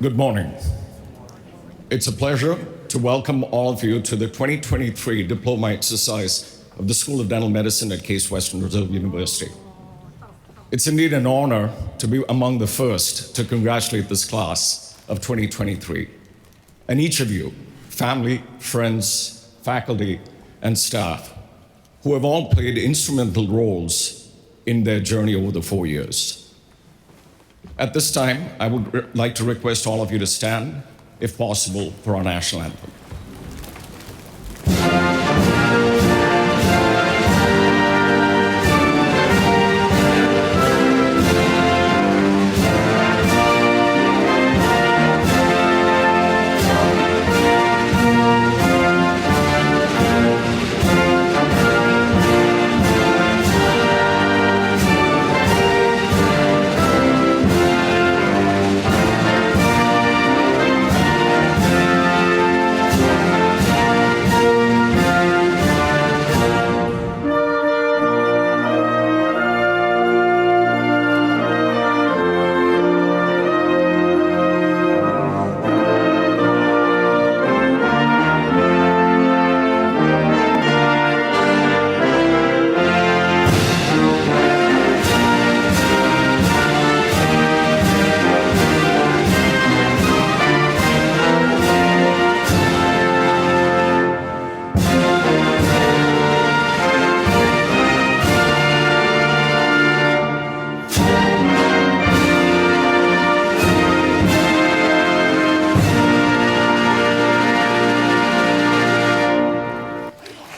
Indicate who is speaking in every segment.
Speaker 1: Good morning. It's a pleasure to welcome all of you to the 2023 Diploma exercise of the School of Dental Medicine at Case Western Reserve University. It's indeed an honor to be among the first to congratulate this class of 2023. And each of you, family, friends, faculty, and staff, who have all played instrumental roles in their journey over the 4 years. At this time, I would like to request all of you to stand, if possible, for our national anthem.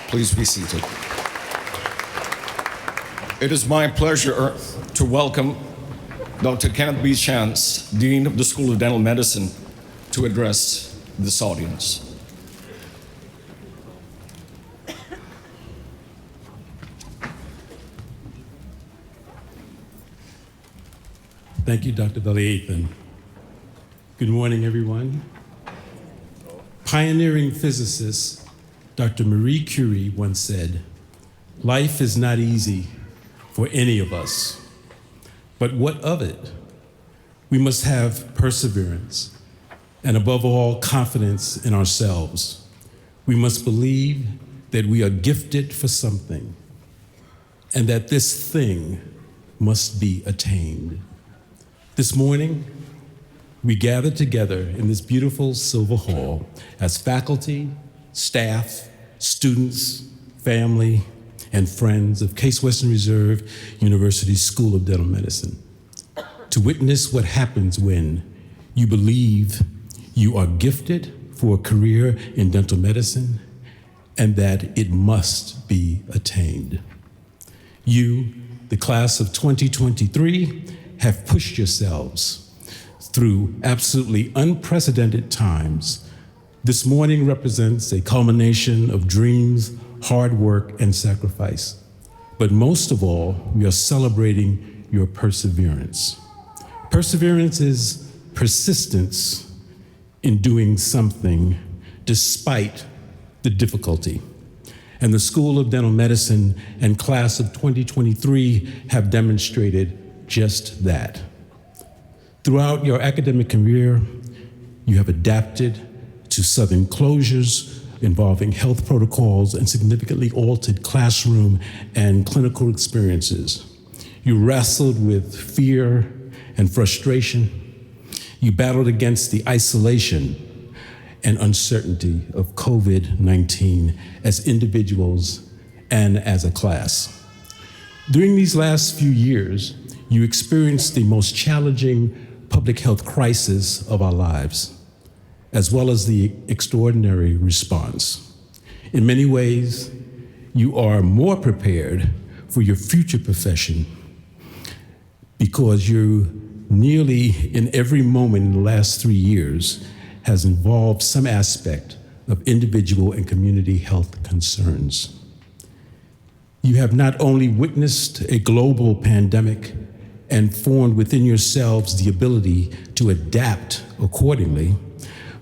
Speaker 1: Please be seated. It is my pleasure to welcome Dr. Kenneth B. Chance, Dean of the School of Dental Medicine, to address this audience.
Speaker 2: Thank you, Dr. Valiathan. Good morning, everyone. Pioneering physicist Dr. Marie Curie once said, "Life is not easy for any of us, but what of it? We must have perseverance and above all, confidence in ourselves. We must believe that we are gifted for something and that this thing must be attained." This morning, we gather together in this beautiful Silver Hall as faculty, staff, students, family, and friends of Case Western Reserve University School of Dental Medicine to witness what happens when you believe you are gifted for a career in dental medicine and that it must be attained. You, the class of 2023, have pushed yourselves through absolutely unprecedented times. This morning represents a culmination of dreams, hard work, and sacrifice. But most of all, we are celebrating your perseverance. Perseverance is persistence in doing something despite the difficulty. And the School of Dental Medicine and class of 2023 have demonstrated just that. Throughout your academic career, you have adapted to sudden closures involving health protocols and significantly altered classroom and clinical experiences. You wrestled with fear and frustration. You battled against the isolation and uncertainty of COVID-19 as individuals and as a class. During these last few years, you experienced the most challenging public health crisis of our lives, as well as the extraordinary response. In many ways, you are more prepared for your future profession because you nearly in every moment in the last 3 years has involved some aspect of individual and community health concerns. You have not only witnessed a global pandemic and formed within yourselves the ability to adapt accordingly,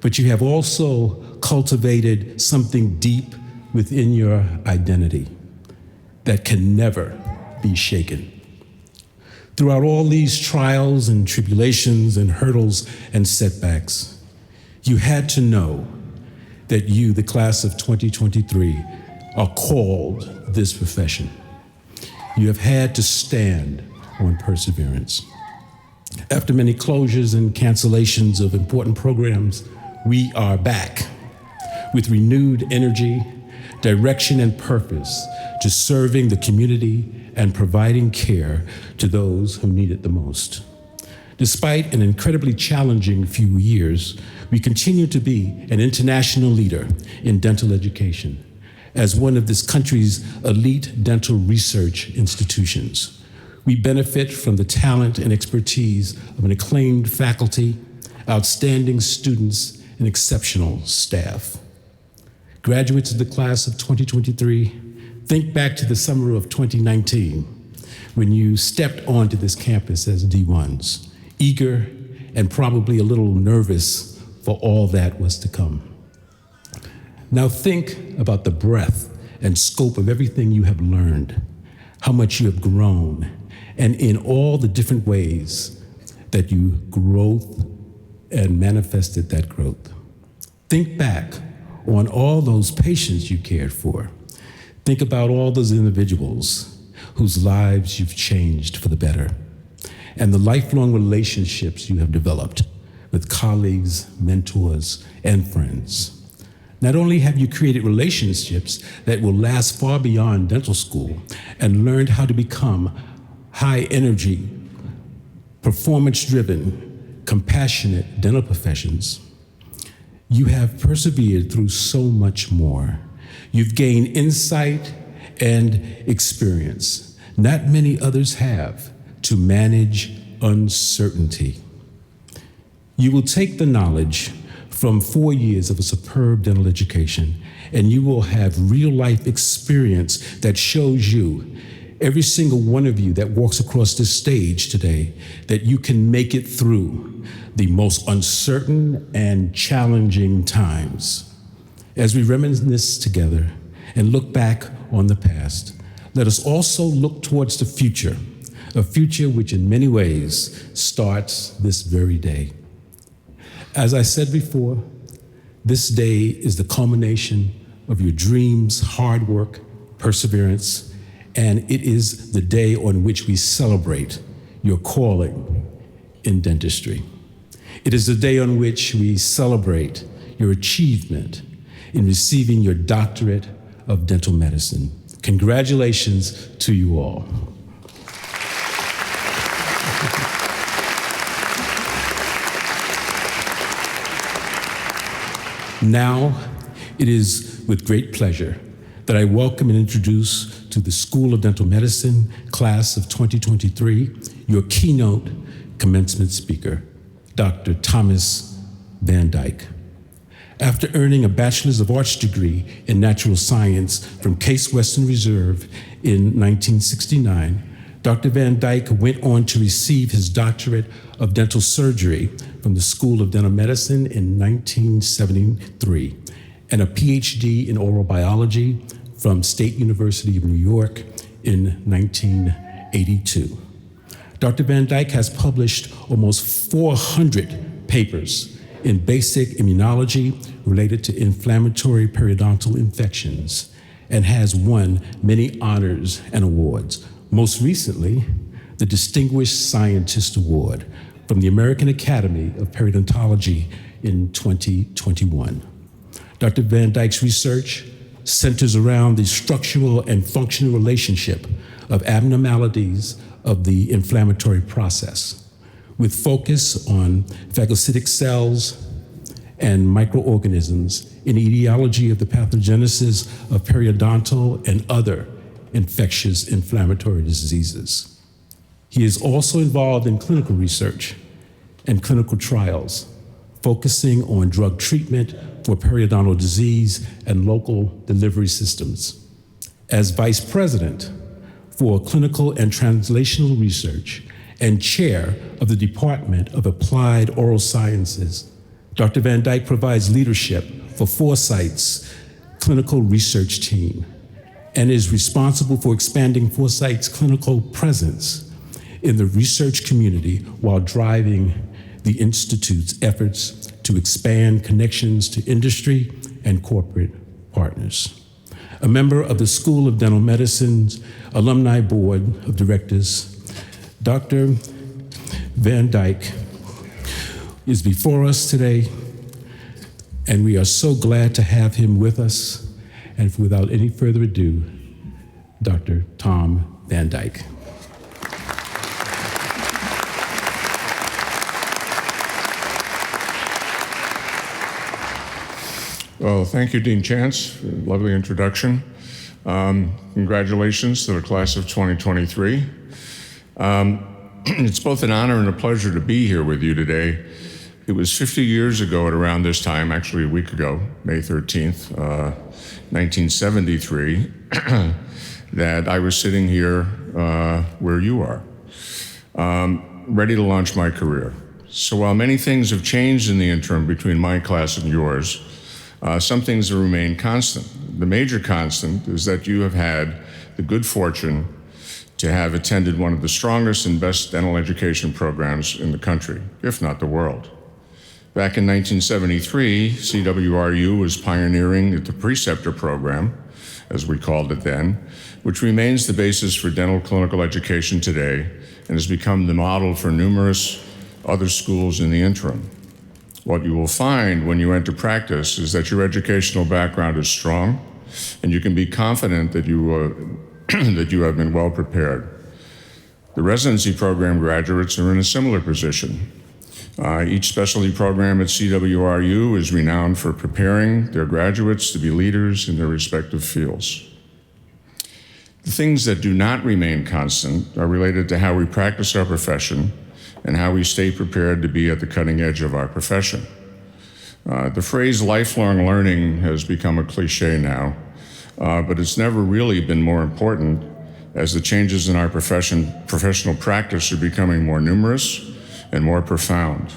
Speaker 2: but you have also cultivated something deep within your identity that can never be shaken. Throughout all these trials and tribulations and hurdles and setbacks, you had to know that you, the class of 2023, are called this profession. You have had to stand on perseverance. After many closures and cancellations of important programs, we are back with renewed energy, direction, and purpose to serving the community and providing care to those who need it the most. Despite an incredibly challenging few years, we continue to be an international leader in dental education as one of this country's elite dental research institutions. We benefit from the talent and expertise of an acclaimed faculty, outstanding students, and exceptional staff. Graduates of the class of 2023, think back to the summer of 2019 when you stepped onto this campus as D1s, eager and probably a little nervous for all that was to come. Now think about the breadth and scope of everything you have learned, how much you have grown, and in all the different ways that you growth and manifested that growth. Think back on all those patients you cared for. Think about all those individuals whose lives you've changed for the better, and the lifelong relationships you have developed with colleagues, mentors, and friends. Not only have you created relationships that will last far beyond dental school and learned how to become high energy, performance-driven, compassionate dental professions, you have persevered through so much more. You've gained insight and experience not many others have to manage uncertainty. You will take the knowledge from 4 years of a superb dental education, and you will have real-life experience that shows you, every single one of you that walks across this stage today, that you can make it through the most uncertain and challenging times. As we reminisce together and look back on the past, let us also look towards the future, a future which in many ways starts this very day. As I said before, this day is the culmination of your dreams, hard work, perseverance, and it is the day on which we celebrate your calling in dentistry. It is the day on which we celebrate your achievement in receiving your doctorate of dental medicine. Congratulations to you all. Now, it is with great pleasure that I welcome and introduce to the School of Dental Medicine, class of 2023, your keynote commencement speaker, Dr. Thomas Van Dyke. After earning a Bachelor's of Arts degree in Natural Science from Case Western Reserve in 1969, Dr. Van Dyke went on to receive his doctorate of dental surgery from the School of Dental Medicine in 1973 and a PhD in oral biology from State University of New York in 1982. Dr. Van Dyke has published almost 400 papers in basic immunology related to inflammatory periodontal infections and has won many honors and awards. Most recently, the Distinguished Scientist Award from the American Academy of Periodontology in 2021. Dr. Van Dyke's research centers around the structural and functional relationship of abnormalities of the inflammatory process, with focus on phagocytic cells and microorganisms in the etiology of the pathogenesis of periodontal and other infectious inflammatory diseases. He is also involved in clinical research and clinical trials, focusing on drug treatment for periodontal disease and local delivery systems. As Vice President for Clinical and Translational Research and Chair of the Department of Applied Oral Sciences, Dr. Van Dyke provides leadership for Foresight's clinical research team and is responsible for expanding Foresight's clinical presence in the research community while driving the Institute's efforts to expand connections to industry and corporate partners. A member of the School of Dental Medicine's Alumni Board of Directors, Dr. Van Dyke is before us today, and we are so glad to have him with us. And without any further ado, Dr. Tom Van Dyke.
Speaker 3: Well, thank you, Dean Chance. Lovely introduction. Congratulations to the class of 2023. It's both an honor and a pleasure to be here with you today. It was 50 years ago at around this time, actually a week ago, May 13th, 1973, that I was sitting here where you are, ready to launch my career. So while many things have changed in the interim between my class and yours, some things have remained constant. The major constant is that you have had the good fortune to have attended one of the strongest and best dental education programs in the country, if not the world. Back in 1973, CWRU was pioneering the preceptor program, as we called it then, which remains the basis for dental clinical education today and has become the model for numerous other schools in the interim. What you will find when you enter practice is that your educational background is strong, and you can be confident that you have been well prepared. The residency program graduates are in a similar position. Each specialty program at CWRU is renowned for preparing their graduates to be leaders in their respective fields. The things that do not remain constant are related to how we practice our profession and how we stay prepared to be at the cutting edge of our profession. The phrase lifelong learning has become a cliche now, but it's never really been more important as the changes in our professional practice are becoming more numerous and more profound.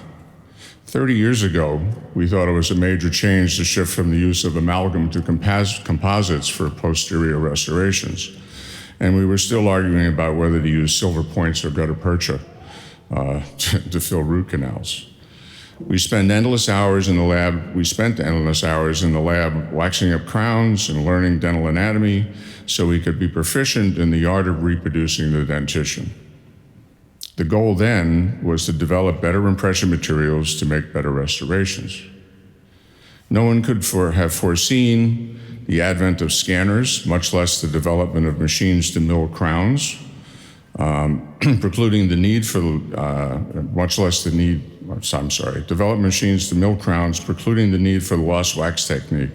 Speaker 3: 30 years ago, we thought it was a major change to shift from the use of amalgam to composites for posterior restorations. And we were still arguing about whether to use silver points or gutta percha to fill root canals. We spent endless hours in the lab waxing up crowns and learning dental anatomy so we could be proficient in the art of reproducing the dentition. The goal then was to develop better impression materials to make better restorations. No one could have foreseen the advent of scanners, much less the development of machines to mill crowns, develop machines to mill crowns, precluding the need for the lost wax technique.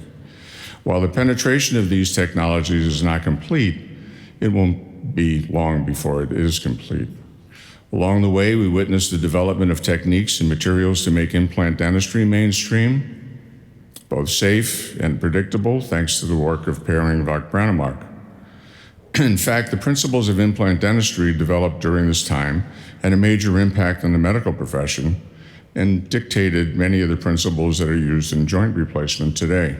Speaker 3: While the penetration of these technologies is not complete, it won't be long before it is complete. Along the way, we witnessed the development of techniques and materials to make implant dentistry mainstream, both safe and predictable, thanks to the work of Per Ingvar Branemark. In fact, the principles of implant dentistry developed during this time had a major impact on the medical profession and dictated many of the principles that are used in joint replacement today.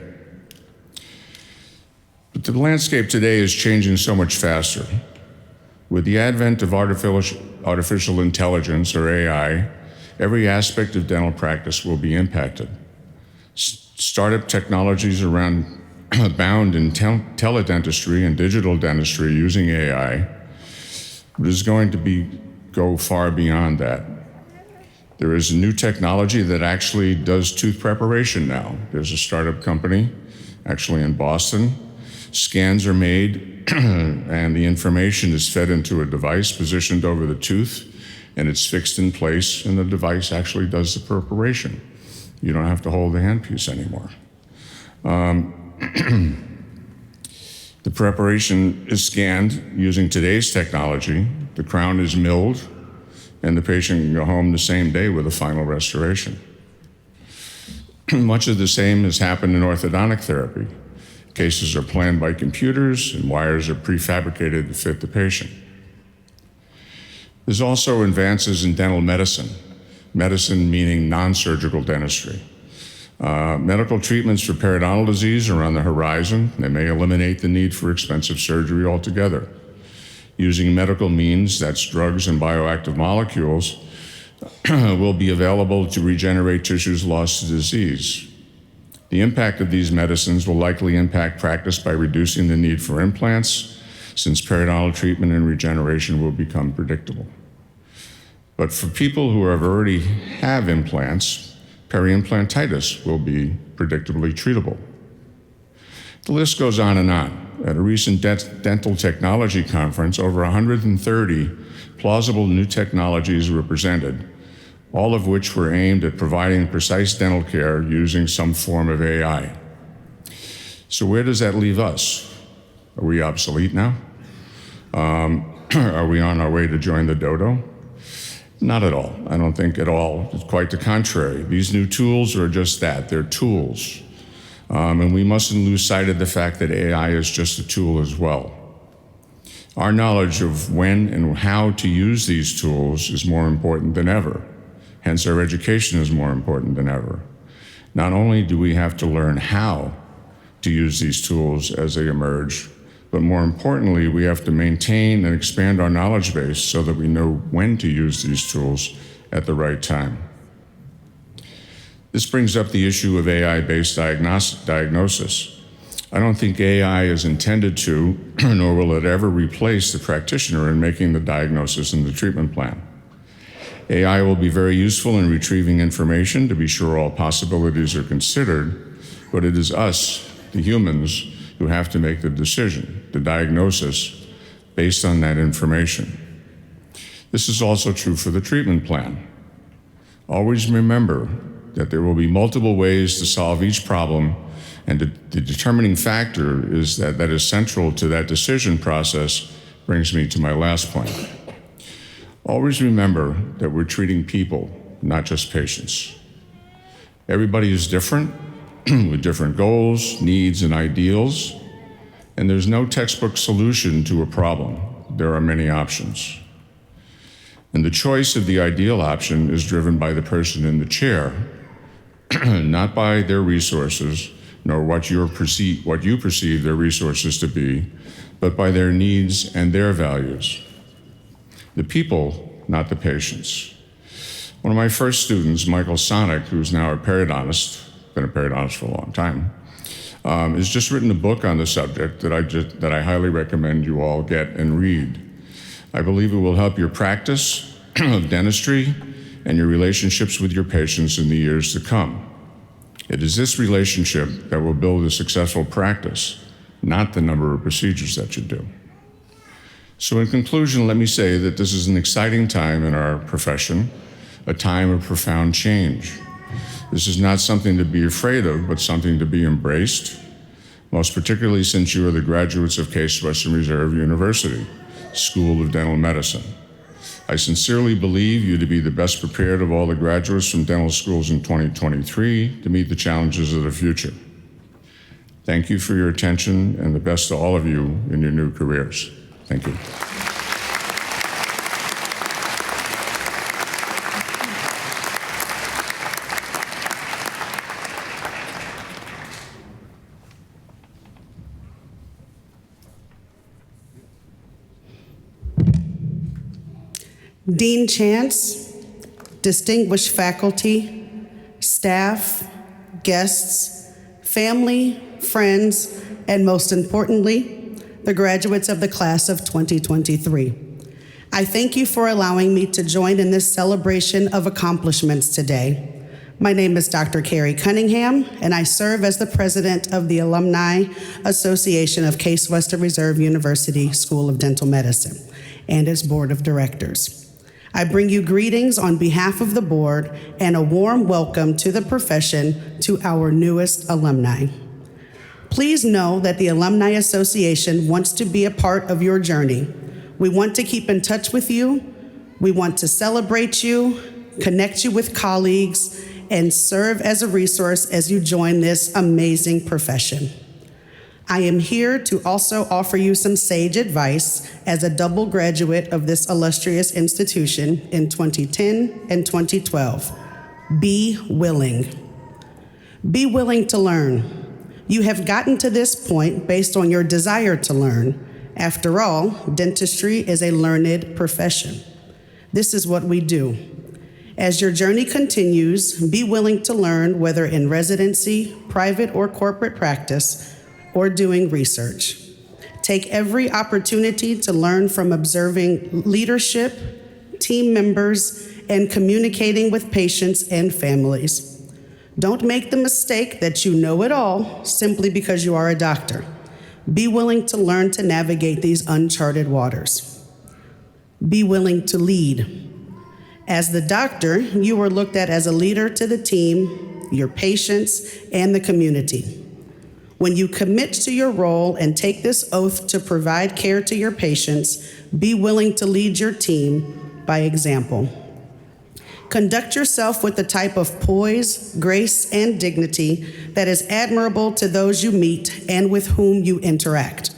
Speaker 3: But the landscape today is changing so much faster. With the advent of artificial intelligence, or AI, every aspect of dental practice will be impacted. Startup technologies abound in teledentistry and digital dentistry using AI, but is going to go far beyond that. There is a new technology that actually does tooth preparation now. There's a startup company, actually in Boston. Scans are made and the information is fed into a device positioned over the tooth, and it's fixed in place, and the device actually does the preparation. You don't have to hold the handpiece anymore. The preparation is scanned using today's technology. The crown is milled, and the patient can go home the same day with a final restoration. Much of the same has happened in orthodontic therapy. Cases are planned by computers, and wires are prefabricated to fit the patient. There's also advances in dental medicine meaning non-surgical dentistry. Medical treatments for periodontal disease are on the horizon. They may eliminate the need for expensive surgery altogether. using medical means, that's drugs and bioactive molecules, will be available to regenerate tissues lost to disease. The impact of these medicines will likely impact practice by reducing the need for implants, since periodontal treatment and regeneration will become predictable. But for people who already have implants, peri-implantitis will be predictably treatable. The list goes on and on. At a recent dental technology conference, over 130 plausible new technologies were presented, all of which were aimed at providing precise dental care using some form of AI. So where does that leave us? Are we obsolete now? Are we on our way to join the dodo? Not at all. I don't think at all. It's quite the contrary. These new tools are just that. They're tools. And we mustn't lose sight of the fact that AI is just a tool as well. Our knowledge of when and how to use these tools is more important than ever. Hence, our education is more important than ever. Not only do we have to learn how to use these tools as they emerge, but more importantly, we have to maintain and expand our knowledge base so that we know when to use these tools at the right time. This brings up the issue of AI-based diagnosis. I don't think AI is intended to, nor will it ever replace the practitioner in making the diagnosis and the treatment plan. AI will be very useful in retrieving information to be sure all possibilities are considered, but it is us, the humans, who have to make the decision, the diagnosis, based on that information. This is also true for the treatment plan. Always remember that there will be multiple ways to solve each problem, and the determining factor is that is central to that decision process. Brings me to my last point. Always remember that we're treating people, not just patients. Everybody is different, with different goals, needs, and ideals, and there's no textbook solution to a problem. There are many options. And the choice of the ideal option is driven by the person in the chair, not by their resources, nor what you perceive their resources to be, but by their needs and their values. The people, not the patients. One of my first students, Michael Sonic, who's now a periodontist, been a periodontist for a long time, has just written a book on the subject that I highly recommend you all get and read. I believe it will help your practice of dentistry and your relationships with your patients in the years to come. It is this relationship that will build a successful practice, not the number of procedures that you do. So in conclusion, let me say that this is an exciting time in our profession, a time of profound change. This is not something to be afraid of, but something to be embraced, most particularly since you are the graduates of Case Western Reserve University, School of Dental Medicine. I sincerely believe you to be the best prepared of all the graduates from dental schools in 2023 to meet the challenges of the future. Thank you for your attention, and the best to all of you in your new careers. Thank you.
Speaker 4: Dean Chance, distinguished faculty, staff, guests, family, friends, and most importantly, the graduates of the class of 2023. I thank you for allowing me to join in this celebration of accomplishments today. My name is Dr. Carrie Cunningham, and I serve as the president of the Alumni Association of Case Western Reserve University School of Dental Medicine and its board of directors. I bring you greetings on behalf of the board and a warm welcome to the profession to our newest alumni. Please know that the Alumni Association wants to be a part of your journey. We want to keep in touch with you. We want to celebrate you, connect you with colleagues, and serve as a resource as you join this amazing profession. I am here to also offer you some sage advice as a double graduate of this illustrious institution in 2010 and 2012. Be willing. Be willing to learn. You have gotten to this point based on your desire to learn, After all, dentistry is a learned profession. This is what we do. As your journey continues, be willing to learn, whether in residency, private or corporate practice, or doing research. Take every opportunity to learn from observing leadership, team members, and communicating with patients and families. Don't make the mistake that you know it all simply because you are a doctor. Be willing to learn to navigate these uncharted waters. Be willing to lead. As the doctor, you are looked at as a leader to the team, your patients, and the community. When you commit to your role and take this oath to provide care to your patients, be willing to lead your team by example. Conduct yourself with the type of poise, grace, and dignity that is admirable to those you meet and with whom you interact.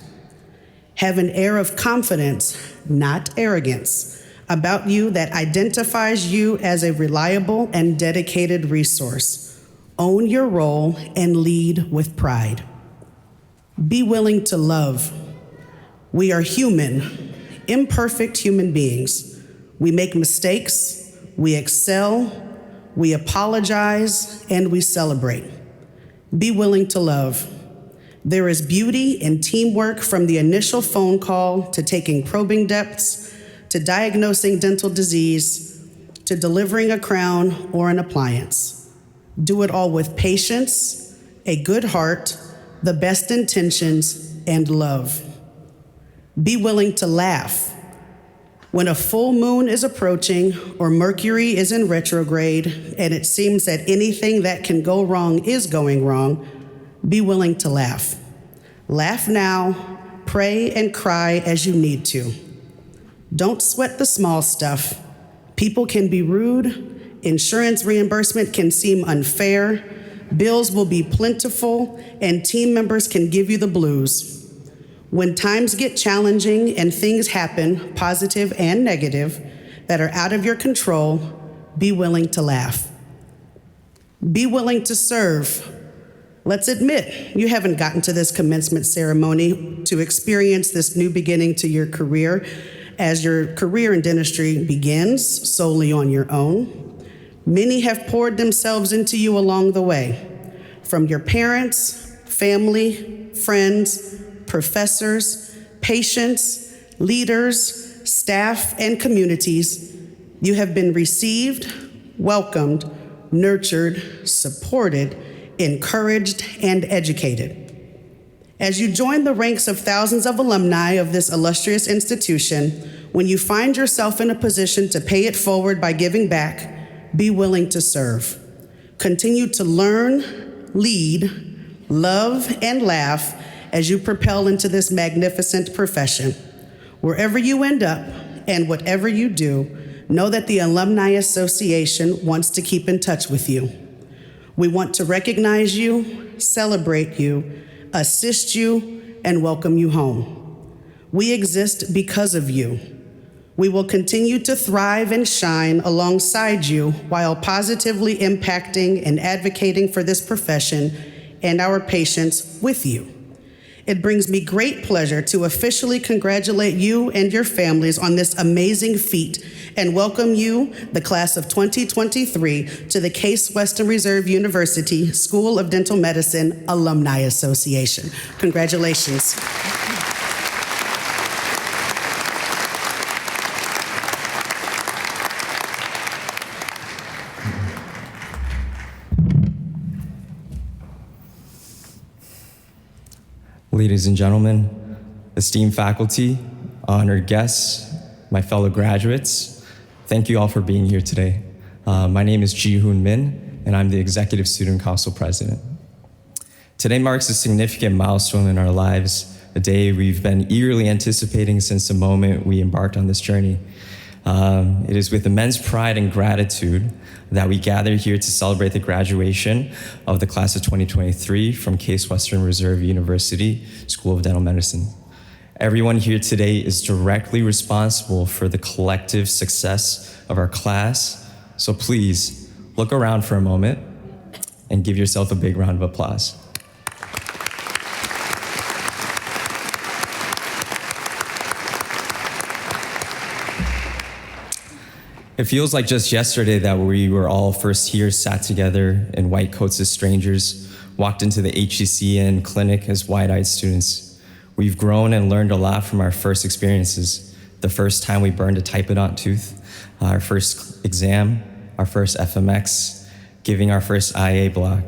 Speaker 4: Have an air of confidence, not arrogance, about you that identifies you as a reliable and dedicated resource. Own your role and lead with pride. Be willing to love. We are human, imperfect human beings. We make mistakes, we excel, we apologize, and we celebrate. Be willing to love. There is beauty in teamwork, from the initial phone call to taking probing depths, to diagnosing dental disease, to delivering a crown or an appliance. Do it all with patience, a good heart, the best intentions, and love. Be willing to laugh. When a full moon is approaching or Mercury is in retrograde and it seems that anything that can go wrong is going wrong, be willing to laugh. Laugh now, pray and cry as you need to. Don't sweat the small stuff. People can be rude, insurance reimbursement can seem unfair, bills will be plentiful, and team members can give you the blues. When times get challenging and things happen, positive and negative, that are out of your control, be willing to laugh. Be willing to serve. Let's admit, you haven't gotten to this commencement ceremony to experience this new beginning to your career, as your career in dentistry begins solely on your own. Many have poured themselves into you along the way, from your parents, family, friends, professors, patients, leaders, staff, and communities. You have been received, welcomed, nurtured, supported, encouraged, and educated. As you join the ranks of thousands of alumni of this illustrious institution, when you find yourself in a position to pay it forward by giving back, be willing to serve. Continue to learn, lead, love, and laugh as you propel into this magnificent profession. Wherever you end up and whatever you do, know that the Alumni Association wants to keep in touch with you. We want to recognize you, celebrate you, assist you, and welcome you home. We exist because of you. We will continue to thrive and shine alongside you while positively impacting and advocating for this profession and our patients with you. It brings me great pleasure to officially congratulate you and your families on this amazing feat and welcome you, the class of 2023, to the Case Western Reserve University School of Dental Medicine Alumni Association. Congratulations.
Speaker 5: Ladies and gentlemen, esteemed faculty, honored guests, my fellow graduates, thank you all for being here today. My name is Ji-Hoon Min, and I'm the Executive Student Council President. Today marks a significant milestone in our lives, a day we've been eagerly anticipating since the moment we embarked on this journey. It is with immense pride and gratitude that we gather here to celebrate the graduation of the class of 2023 from Case Western Reserve University School of Dental Medicine. Everyone here today is directly responsible for the collective success of our class, so please look around for a moment and give yourself a big round of applause. It feels like just yesterday that we were all first years sat together in white coats as strangers, walked into the HCCN clinic as wide-eyed students. We've grown and learned a lot from our first experiences. The first time we burned a typodont tooth, our first exam, our first FMX, giving our first IA block.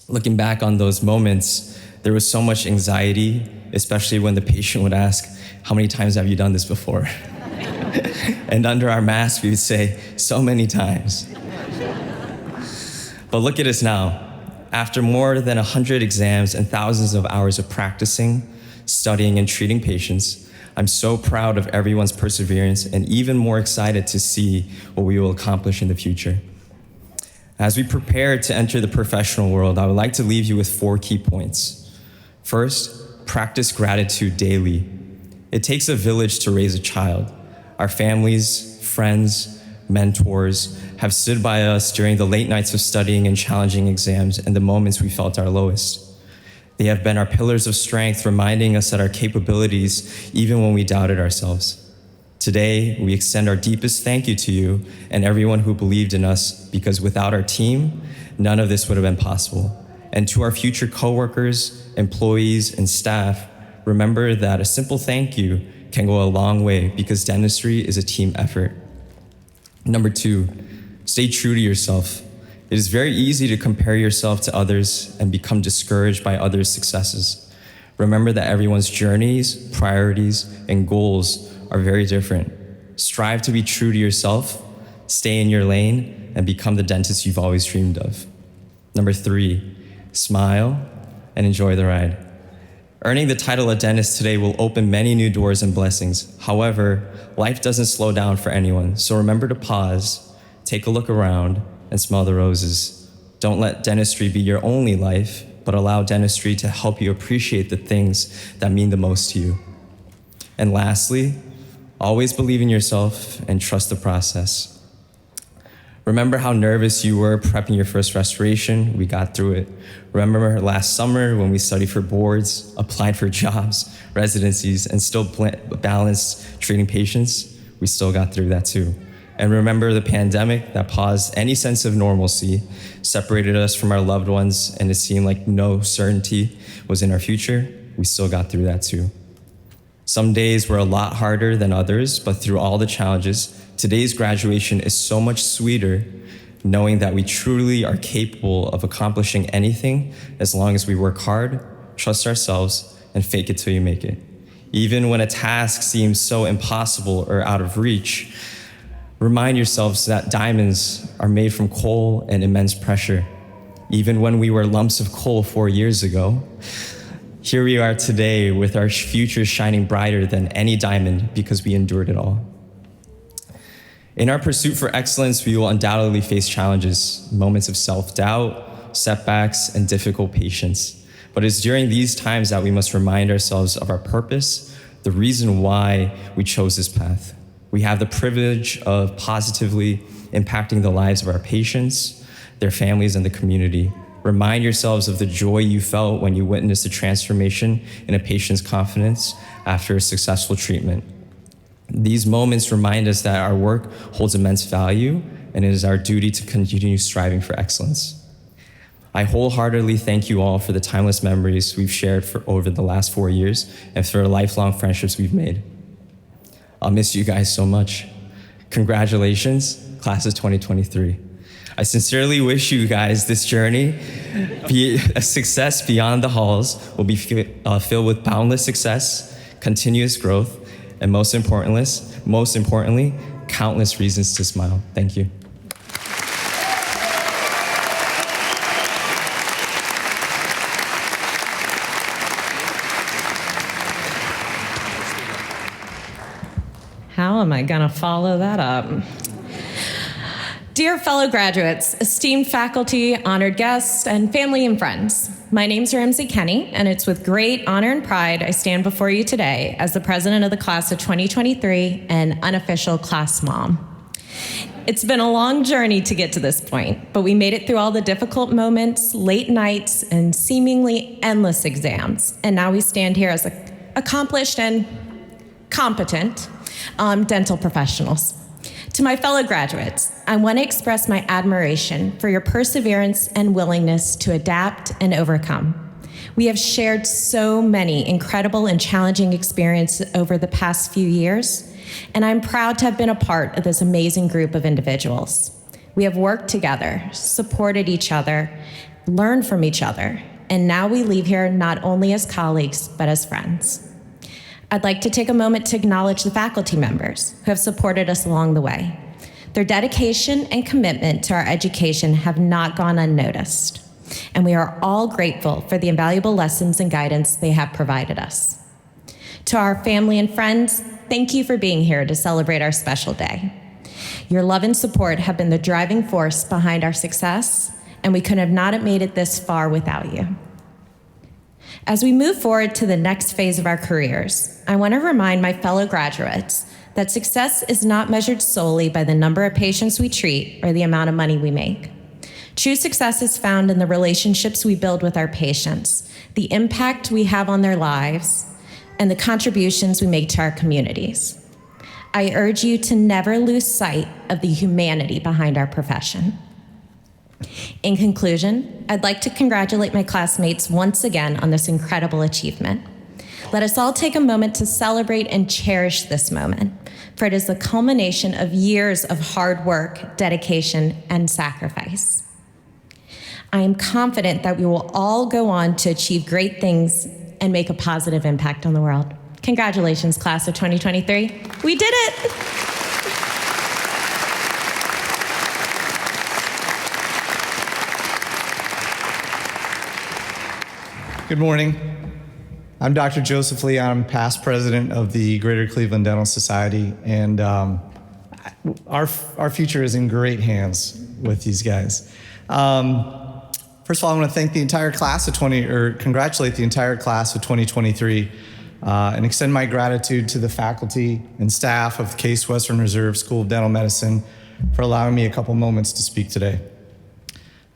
Speaker 5: Looking back on those moments, there was so much anxiety, especially when the patient would ask, "How many times have you done this before?" And under our mask, we would say, "So many times." But look at us now. After more than 100 exams and thousands of hours of practicing, studying, and treating patients, I'm so proud of everyone's perseverance and even more excited to see what we will accomplish in the future. As we prepare to enter the professional world, I would like to leave you with 4 key points. First, practice gratitude daily. It takes a village to raise a child. Our families, friends, mentors have stood by us during the late nights of studying and challenging exams and the moments we felt our lowest. They have been our pillars of strength, reminding us that our capabilities, even when we doubted ourselves. Today, we extend our deepest thank you to you and everyone who believed in us, because without our team, none of this would have been possible. And to our future coworkers, employees, and staff, remember that a simple thank you can go a long way, because dentistry is a team effort. Number 2, stay true to yourself. It is very easy to compare yourself to others and become discouraged by others' successes. Remember that everyone's journeys, priorities, and goals are very different. Strive to be true to yourself, stay in your lane, and become the dentist you've always dreamed of. Number 3, smile and enjoy the ride. Earning the title of dentist today will open many new doors and blessings. However, life doesn't slow down for anyone, so remember to pause, take a look around, and smell the roses. Don't let dentistry be your only life, but allow dentistry to help you appreciate the things that mean the most to you. And lastly, always believe in yourself and trust the process. Remember how nervous you were prepping your first restoration? We got through it. Remember last summer when we studied for boards, applied for jobs, residencies, and still balanced treating patients? We still got through that too. And remember the pandemic that paused any sense of normalcy, separated us from our loved ones, and it seemed like no certainty was in our future? We still got through that too. Some days were a lot harder than others, but through all the challenges, today's graduation is so much sweeter, knowing that we truly are capable of accomplishing anything as long as we work hard, trust ourselves, and fake it till you make it. Even when a task seems so impossible or out of reach, remind yourselves that diamonds are made from coal and immense pressure. Even when we were lumps of coal 4 years ago, here we are today with our future shining brighter than any diamond because we endured it all. In our pursuit for excellence, we will undoubtedly face challenges, moments of self-doubt, setbacks, and difficult patience. But it's during these times that we must remind ourselves of our purpose, the reason why we chose this path. We have the privilege of positively impacting the lives of our patients, their families, and the community. Remind yourselves of the joy you felt when you witnessed the transformation in a patient's confidence after a successful treatment. These moments remind us that our work holds immense value, and it is our duty to continue striving for excellence. I wholeheartedly thank you all for the timeless memories we've shared for over the last 4 years and for the lifelong friendships we've made. I'll miss you guys so much. Congratulations, class of 2023. I sincerely wish you guys this journey be a success beyond the halls, will be filled with boundless success, continuous growth, and most importantly, countless reasons to smile. Thank you.
Speaker 6: How am I gonna follow that up? Dear fellow graduates, esteemed faculty, honored guests, and family and friends, my name's Ramsey Kenny, and it's with great honor and pride I stand before you today as the president of the class of 2023 and unofficial class mom. It's been a long journey to get to this point, but we made it through all the difficult moments, late nights, and seemingly endless exams, and now we stand here as accomplished and competent dental professionals. To my fellow graduates, I want to express my admiration for your perseverance and willingness to adapt and overcome. We have shared so many incredible and challenging experiences over the past few years, and I'm proud to have been a part of this amazing group of individuals. We have worked together, supported each other, learned from each other, and now we leave here not only as colleagues, but as friends. I'd like to take a moment to acknowledge the faculty members who have supported us along the way. Their dedication and commitment to our education have not gone unnoticed, and we are all grateful for the invaluable lessons and guidance they have provided us. To our family and friends, thank you for being here to celebrate our special day. Your love and support have been the driving force behind our success, and we could have not have made it this far without you. As we move forward to the next phase of our careers, I want to remind my fellow graduates that success is not measured solely by the number of patients we treat or the amount of money we make. True success is found in the relationships we build with our patients, the impact we have on their lives, and the contributions we make to our communities. I urge you to never lose sight of the humanity behind our profession. In conclusion, I'd like to congratulate my classmates once again on this incredible achievement. Let us all take a moment to celebrate and cherish this moment, for it is the culmination of years of hard work, dedication, and sacrifice. I am confident that we will all go on to achieve great things and make a positive impact on the world. Congratulations, class of 2023. We did it!
Speaker 7: Good morning. I'm Dr. Joseph Lee. I'm past president of the Greater Cleveland Dental Society, and our future is in great hands with these guys. First of all, I want to thank the entire class of congratulate the entire class of 2023, and extend my gratitude to the faculty and staff of Case Western Reserve School of Dental Medicine for allowing me a couple moments to speak today.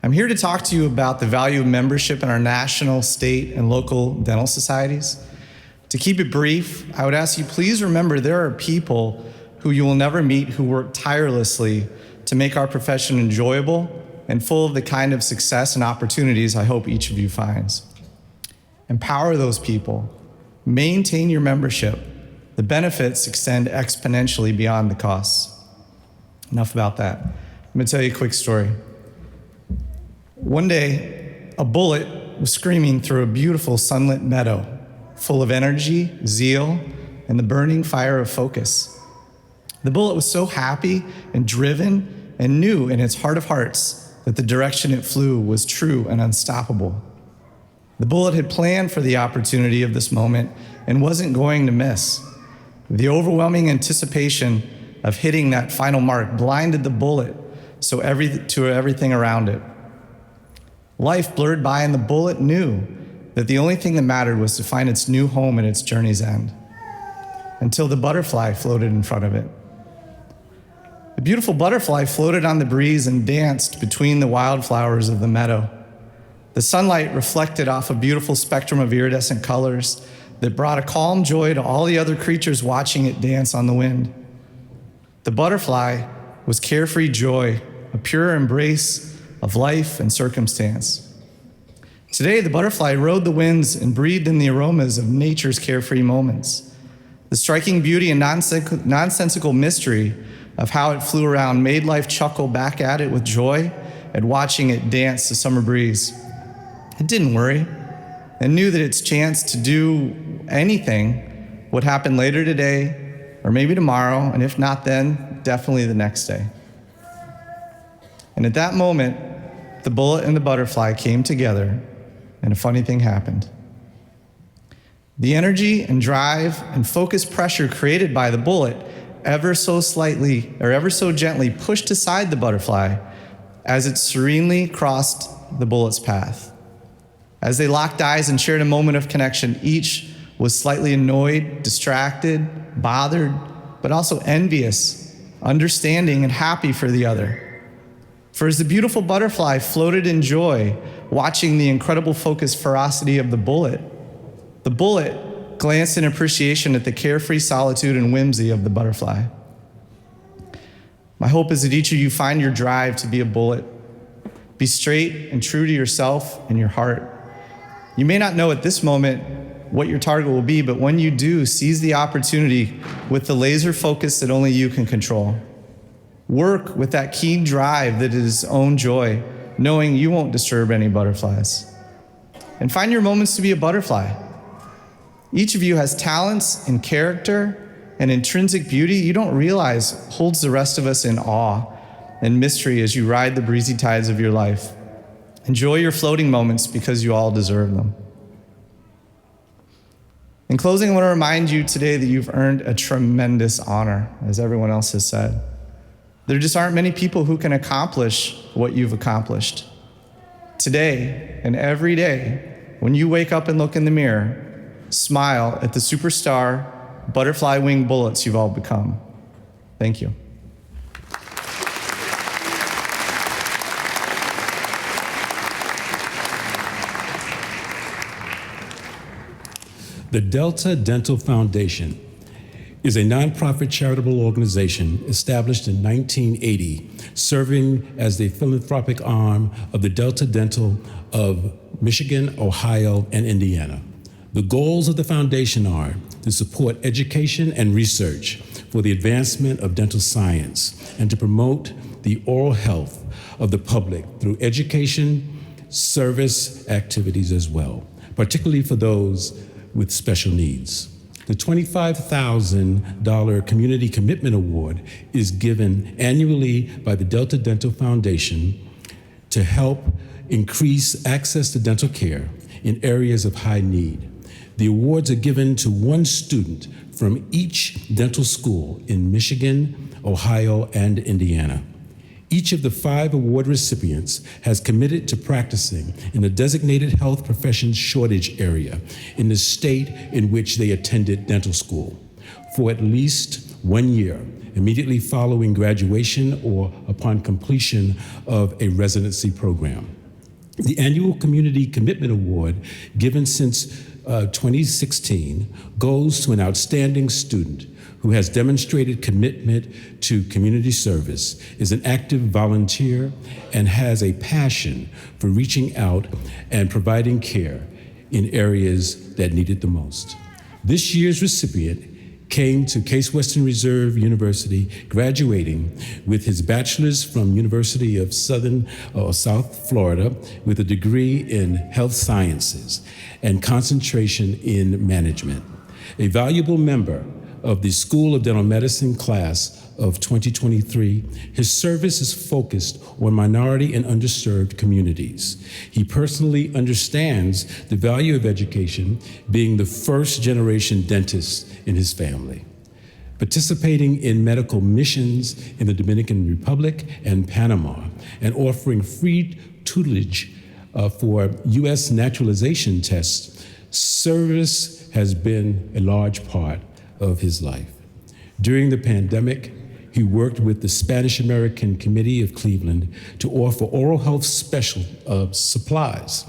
Speaker 7: I'm here to talk to you about the value of membership in our national, state, and local dental societies. To keep it brief, I would ask you please remember there are people who you will never meet who work tirelessly to make our profession enjoyable and full of the kind of success and opportunities I hope each of you finds. Empower those people. Maintain your membership. The benefits extend exponentially beyond the costs. Enough about that. I'm going to tell you a quick story. One day, a bullet was screaming through a beautiful sunlit meadow, full of energy, zeal, and the burning fire of focus. The bullet was so happy and driven and knew in its heart of hearts that the direction it flew was true and unstoppable. The bullet had planned for the opportunity of this moment and wasn't going to miss. The overwhelming anticipation of hitting that final mark blinded the bullet to everything around it. Life blurred by, and the bullet knew that the only thing that mattered was to find its new home at its journey's end, until the butterfly floated in front of it. The beautiful butterfly floated on the breeze and danced between the wildflowers of the meadow. The sunlight reflected off a beautiful spectrum of iridescent colors that brought a calm joy to all the other creatures watching it dance on the wind. The butterfly was carefree joy, a pure embrace of life and circumstance. Today, the butterfly rode the winds and breathed in the aromas of nature's carefree moments. The striking beauty and nonsensical mystery of how it flew around made life chuckle back at it with joy at watching it dance the summer breeze. It didn't worry and knew that its chance to do anything would happen later today or maybe tomorrow, and if not then, definitely the next day. And at that moment, the bullet and the butterfly came together, and a funny thing happened. The energy and drive and focused pressure created by the bullet ever so gently pushed aside the butterfly as it serenely crossed the bullet's path. As they locked eyes and shared a moment of connection, each was slightly annoyed, distracted, bothered, but also envious, understanding, and happy for the other. For as the beautiful butterfly floated in joy, watching the incredible focused ferocity of the bullet glanced in appreciation at the carefree solitude and whimsy of the butterfly. My hope is that each of you find your drive to be a bullet. Be straight and true to yourself and your heart. You may not know at this moment what your target will be, but when you do, seize the opportunity with the laser focus that only you can control. Work with that keen drive that is own joy, knowing you won't disturb any butterflies. And find your moments to be a butterfly. Each of you has talents and character and intrinsic beauty you don't realize holds the rest of us in awe and mystery as you ride the breezy tides of your life. Enjoy your floating moments because you all deserve them. In closing, I want to remind you today that you've earned a tremendous honor, as everyone else has said. There just aren't many people who can accomplish what you've accomplished. Today and every day, when you wake up and look in the mirror, smile at the superstar, butterfly wing bullets you've all become. Thank you.
Speaker 2: The Delta Dental Foundation is a nonprofit charitable organization established in 1980, serving as the philanthropic arm of the Delta Dental of Michigan, Ohio, and Indiana. The goals of the foundation are to support education and research for the advancement of dental science and to promote the oral health of the public through education, service activities as well, particularly for those with special needs. The $25,000 Community Commitment Award is given annually by the Delta Dental Foundation to help increase access to dental care in areas of high need. The awards are given to one student from each dental school in Michigan, Ohio, and Indiana. Each of the 5 award recipients has committed to practicing in a designated health professions shortage area in the state in which they attended dental school for at least 1 year, immediately following graduation or upon completion of a residency program. The annual Community Commitment Award, given since 2016, goes to an outstanding student who has demonstrated commitment to community service, is an active volunteer, and has a passion for reaching out and providing care in areas that need it the most. This year's recipient came to Case Western Reserve University, graduating with his bachelor's from University of South Florida with a degree in health sciences and concentration in management. A valuable member of the School of Dental Medicine class of 2023, his service is focused on minority and underserved communities. He personally understands the value of education, being the first generation dentist in his family. Participating in medical missions in the Dominican Republic and Panama, and offering free tutelage for U.S. naturalization tests, service has been a large part of his life. During the pandemic, he worked with the Spanish American Committee of Cleveland to offer oral health special supplies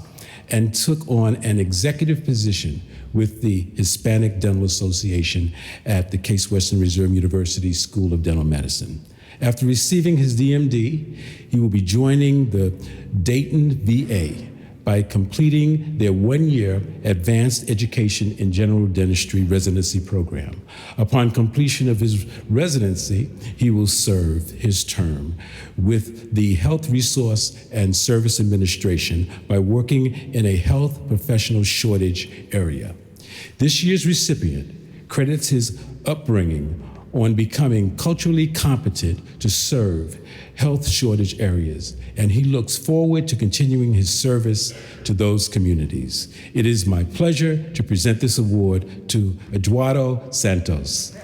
Speaker 2: and took on an executive position with the Hispanic Dental Association at the Case Western Reserve University School of Dental Medicine. After receiving his DMD, he will be joining the Dayton VA by completing their 1-year advanced education in general dentistry residency program. Upon completion of his residency, he will serve his term with the Health Resource and Service Administration by working in a health professional shortage area. This year's recipient credits his upbringing on becoming culturally competent to serve health shortage areas, and he looks forward to continuing his service to those communities. It is my pleasure to present this award to Eduardo Santos.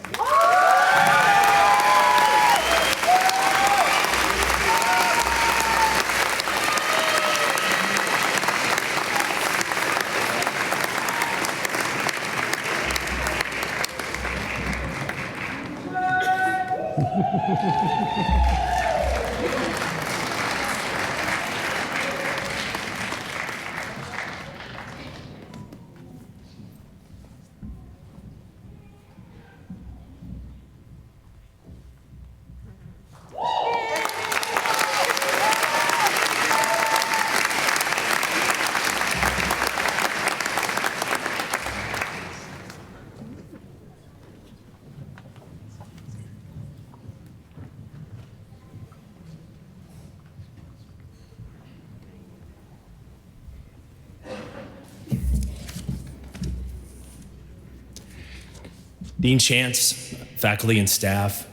Speaker 8: Dean Chance, faculty and staff,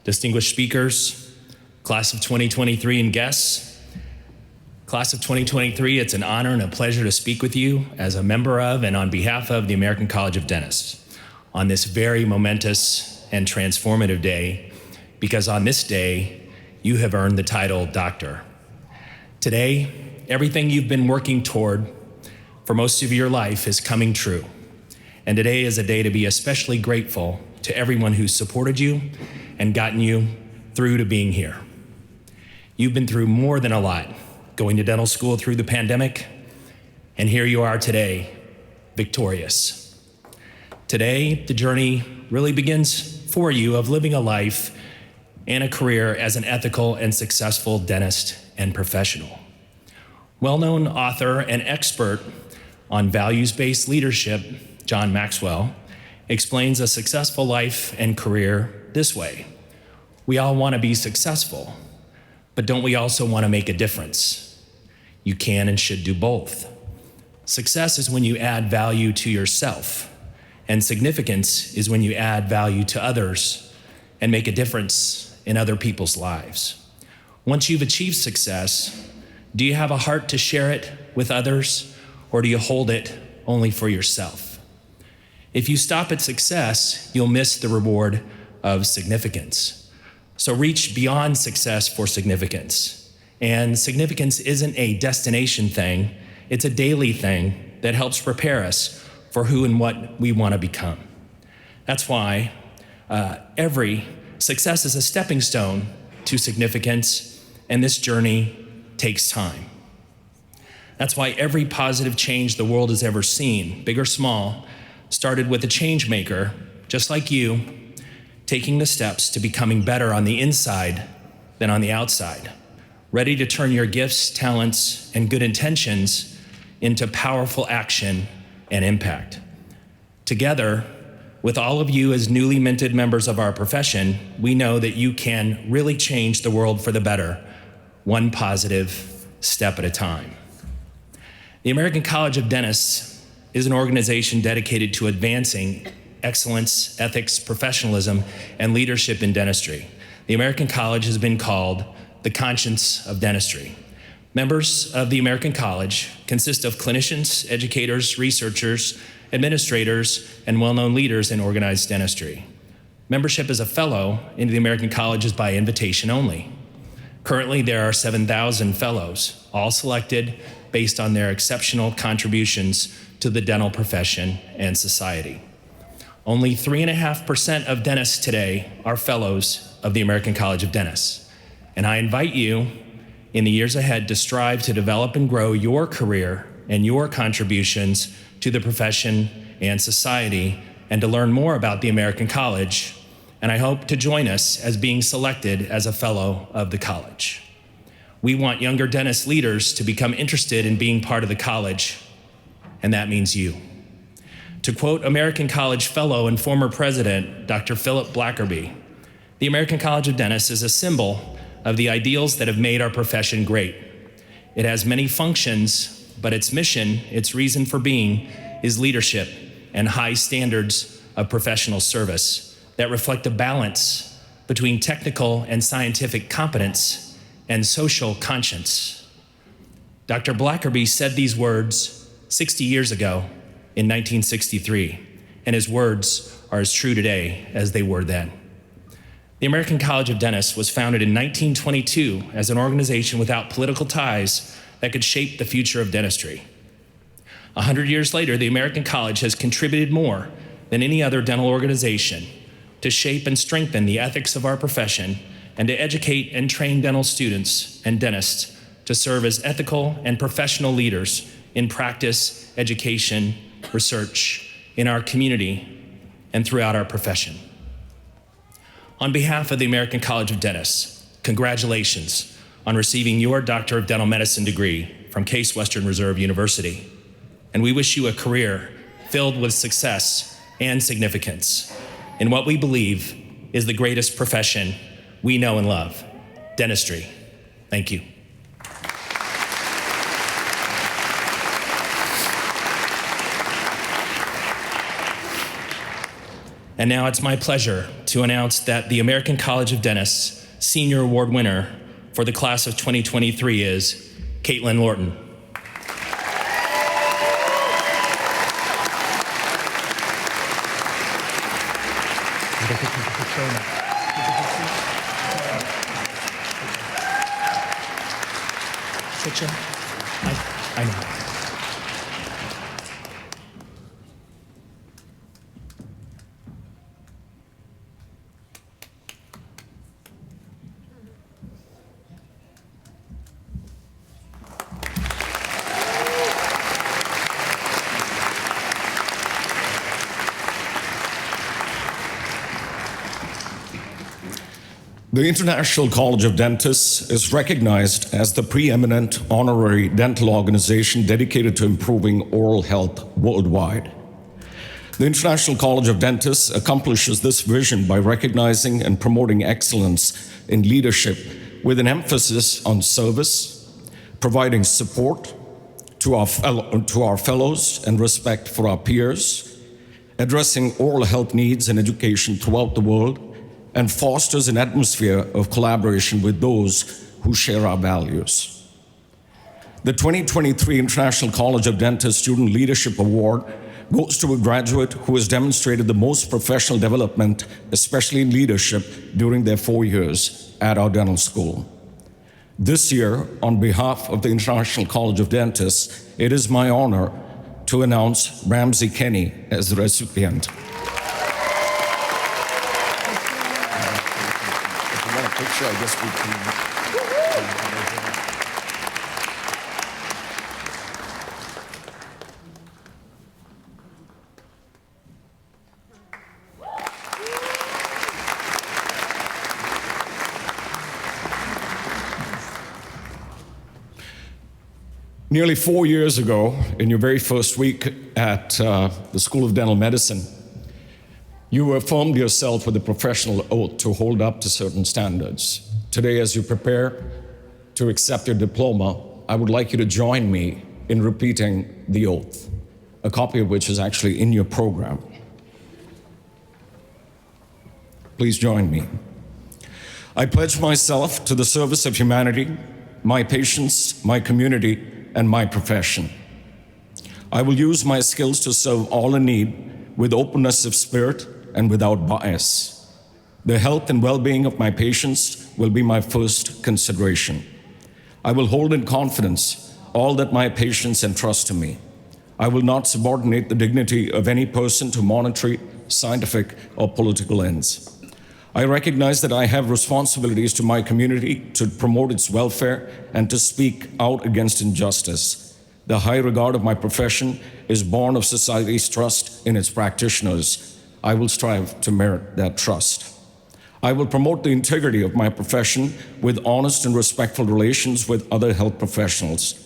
Speaker 8: distinguished speakers, class of 2023 and guests. Class of 2023, it's an honor and a pleasure to speak with you as a member of and on behalf of the American College of Dentists on this very momentous and transformative day, because on this day, you have earned the title doctor. Today, everything you've been working toward for most of your life is coming true. And today is a day to be especially grateful to everyone who's supported you and gotten you through to being here. You've been through more than a lot, going to dental school through the pandemic, and here you are today, victorious. Today, the journey really begins for you of living a life and a career as an ethical and successful dentist and professional. Well-known author and expert on values-based leadership, John Maxwell, explains a successful life and career this way. We all want to be successful, but don't we also want to make a difference? You can and should do both. Success is when you add value to yourself, and significance is when you add value to others and make a difference in other people's lives. Once you've achieved success, do you have a heart to share it with others, or do you hold it only for yourself? If you stop at success, you'll miss the reward of significance. So reach beyond success for significance. And significance isn't a destination thing, it's a daily thing that helps prepare us for who and what we want to become. That's why every success is a stepping stone to significance, and this journey takes time. That's why every positive change the world has ever seen, big or small, started with a change maker, just like you, taking the steps to becoming better on the inside than on the outside, ready to turn your gifts, talents, and good intentions into powerful action and impact. Together, with all of you as newly minted members of our profession, we know that you can really change the world for the better, one positive step at a time. The American College of Dentists is an organization dedicated to advancing excellence, ethics, professionalism, and leadership in dentistry. The American College has been called the conscience of dentistry. Members of the American College consist of clinicians, educators, researchers, administrators, and well-known leaders in organized dentistry. Membership as a fellow into the American College is by invitation only. Currently, there are 7,000 fellows, all selected based on their exceptional contributions to the dental profession and society. Only 3.5% of dentists today are fellows of the American College of Dentists. And I invite you in the years ahead to strive to develop and grow your career and your contributions to the profession and society, and to learn more about the American College. And I hope to join us as being selected as a fellow of the college. We want younger dentist leaders to become interested in being part of the college, and that means you. To quote American College fellow and former president, Dr. Philip Blackerby, the American College of Dentists is a symbol of the ideals that have made our profession great. It has many functions, but its mission, its reason for being, is leadership and high standards of professional service that reflect a balance between technical and scientific competence and social conscience. Dr. Blackerby said these words 60 years ago in 1963, and his words are as true today as they were then. The American College of Dentists was founded in 1922 as an organization without political ties that could shape the future of dentistry. 100 years later, the American College has contributed more than any other dental organization to shape and strengthen the ethics of our profession and to educate and train dental students and dentists to serve as ethical and professional leaders in practice, education, research, in our community, and throughout our profession. On behalf of the American College of Dentists, congratulations on receiving your Doctor of Dental Medicine degree from Case Western Reserve University. And we wish you a career filled with success and significance in what we believe is the greatest profession we know and love, dentistry. Thank you. And now it's my pleasure to announce that the American College of Dentists Senior Award winner for the class of 2023 is Caitlin Lorton. Picture? I know.
Speaker 1: The International College of Dentists is recognized as the preeminent honorary dental organization dedicated to improving oral health worldwide. The International College of Dentists accomplishes this vision by recognizing and promoting excellence in leadership with an emphasis on service, providing support to our fellows and respect for our peers, addressing oral health needs and education throughout the world, and fosters an atmosphere of collaboration with those who share our values. The 2023 International College of Dentists Student Leadership Award goes to a graduate who has demonstrated the most professional development, especially in leadership, during their 4 years at our dental school. This year, on behalf of the International College of Dentists, it is my honor to announce Ramsey Kenny as the recipient. Picture, I guess we can. Nearly 4 years ago, in your very first week at the School of Dental Medicine, you affirmed yourself with a professional oath to hold up to certain standards. Today, as you prepare to accept your diploma, I would like you to join me in repeating the oath, a copy of which is actually in your program. Please join me. I pledge myself to the service of humanity, my patients, my community, and my profession. I will use my skills to serve all in need with openness of spirit and without bias. The health and well-being of my patients will be my first consideration. I will hold in confidence all that my patients entrust to me. I will not subordinate the dignity of any person to monetary, scientific, or political ends. I recognize that I have responsibilities to my community to promote its welfare and to speak out against injustice. The high regard of my profession is born of society's trust in its practitioners. I will strive to merit that trust. I will promote the integrity of my profession with honest and respectful relations with other health professionals.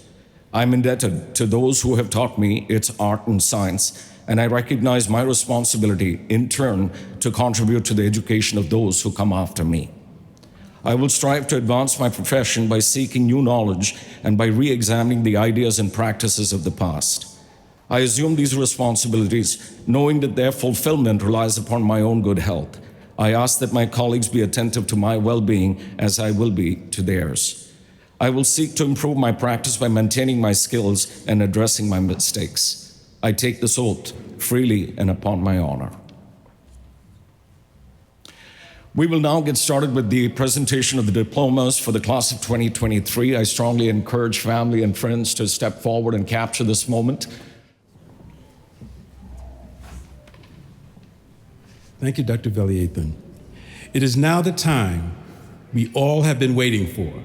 Speaker 1: I'm indebted to those who have taught me its art and science, and I recognize my responsibility, in turn, to contribute to the education of those who come after me. I will strive to advance my profession by seeking new knowledge and by re-examining the ideas and practices of the past. I assume these responsibilities, knowing that their fulfillment relies upon my own good health. I ask that my colleagues be attentive to my well-being as I will be to theirs. I will seek to improve my practice by maintaining my skills and addressing my mistakes. I take this oath freely and upon my honor. We will now get started with the presentation of the diplomas for the class of 2023. I strongly encourage family and friends to step forward and capture this moment.
Speaker 2: Thank you, Dr. Veliathan. It is now the time we all have been waiting for.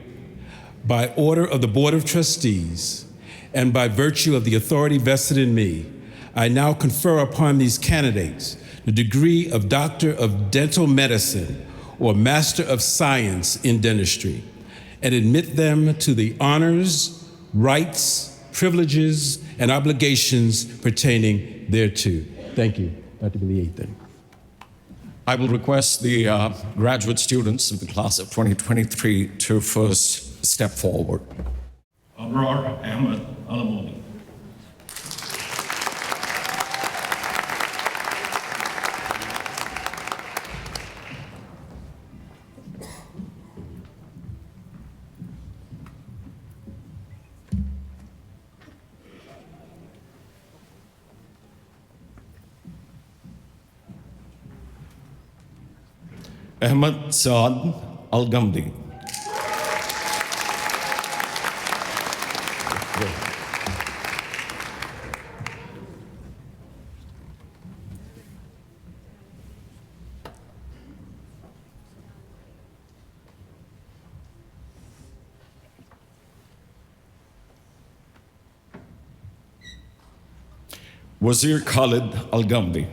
Speaker 2: By order of the Board of Trustees and by virtue of the authority vested in me, I now confer upon these candidates the degree of Doctor of Dental Medicine or Master of Science in Dentistry and admit them to the honors, rights, privileges, and obligations pertaining thereto. Thank you, Dr. Veliathan.
Speaker 1: I will request the graduate students of the class of 2023 to first step forward. Abrar Ahmed Alamodi. Ahmed Saad Al-Ghamdi. Wazir Khalid Al-Ghamdi.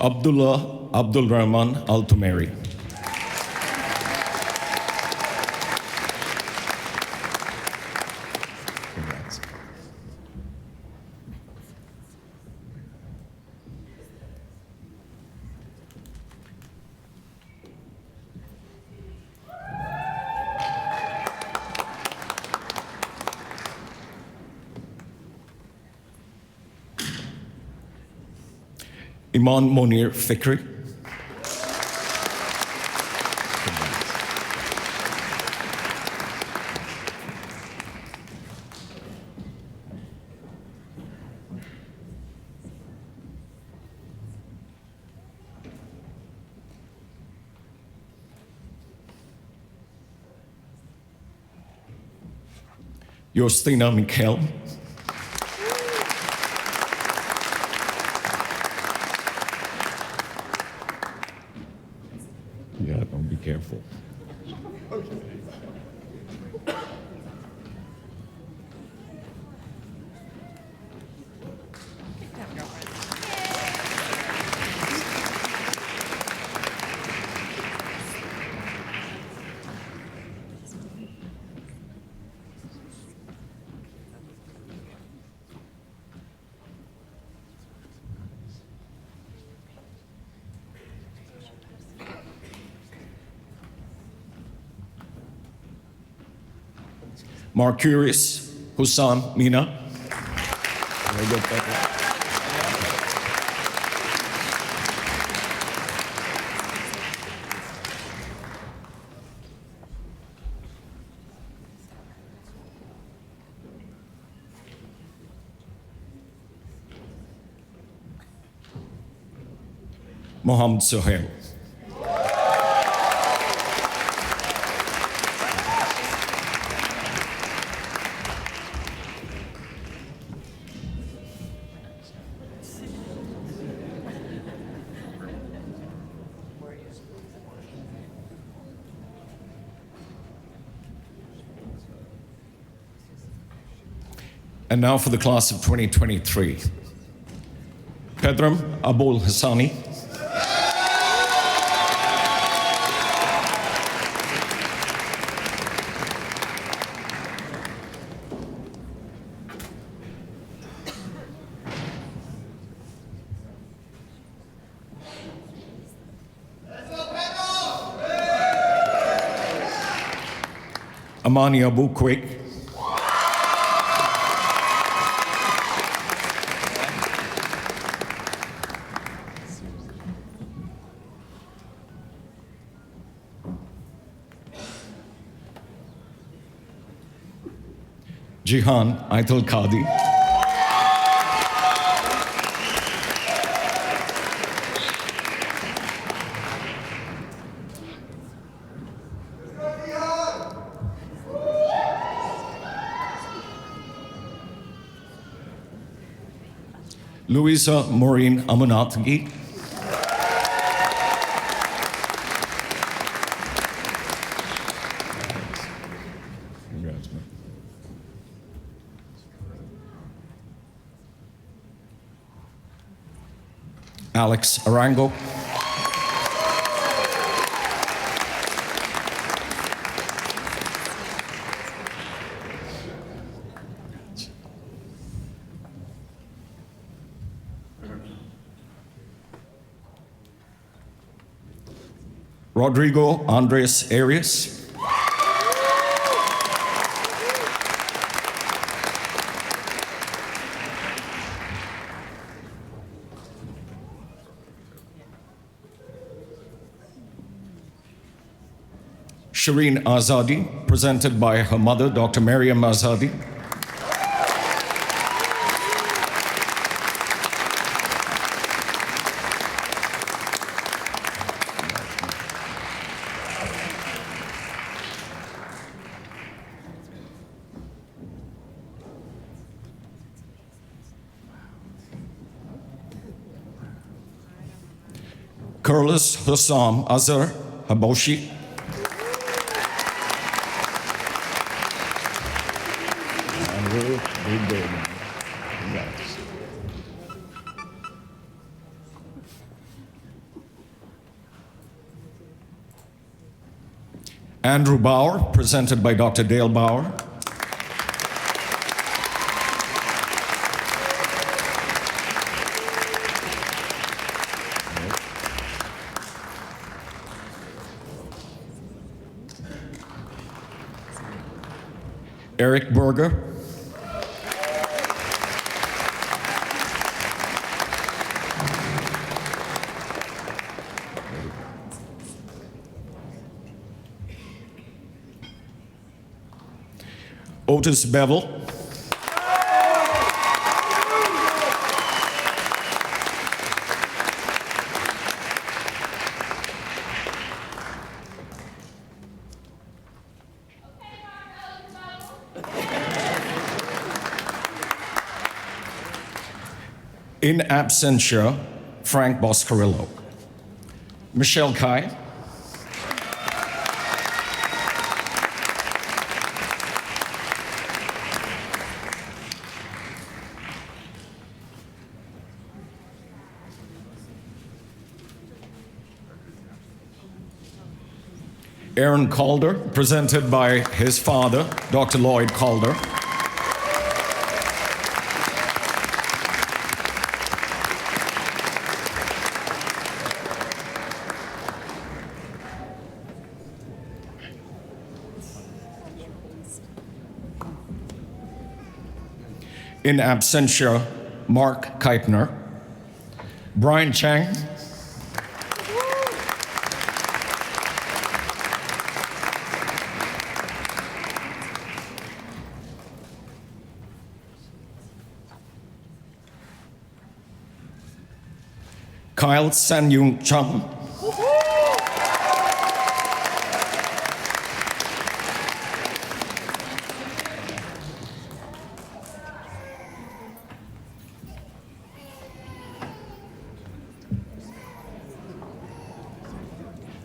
Speaker 1: Abdullah Abdul Rahman Al-Tumeri. Iman Monir Fikri. Justina Mikkel. Yeah, don't be careful. Marcurius Hussam Mina. Mohammed Sohail. And now for the class of 2023. Pedram Abul Hassani. Amani Abu Quake. Jihan Aitel Qadi. Louisa Maureen Amunatgi. Alex Arango. Rodrigo Andres Arias. Shireen Azadi, presented by her mother, Dr. Mariam Azadi. Kurlis Hussam Azhar Haboshi. Andrew Bauer, presented by Dr. Dale Bauer. Eric Berger. Otis Bevel. In absentia, Frank Boscarillo. Michelle Kai. Aaron Calder, presented by his father, Dr. Lloyd Calder. In absentia, Mark Keipner. Brian Chang. Kyle San-Yung Chung.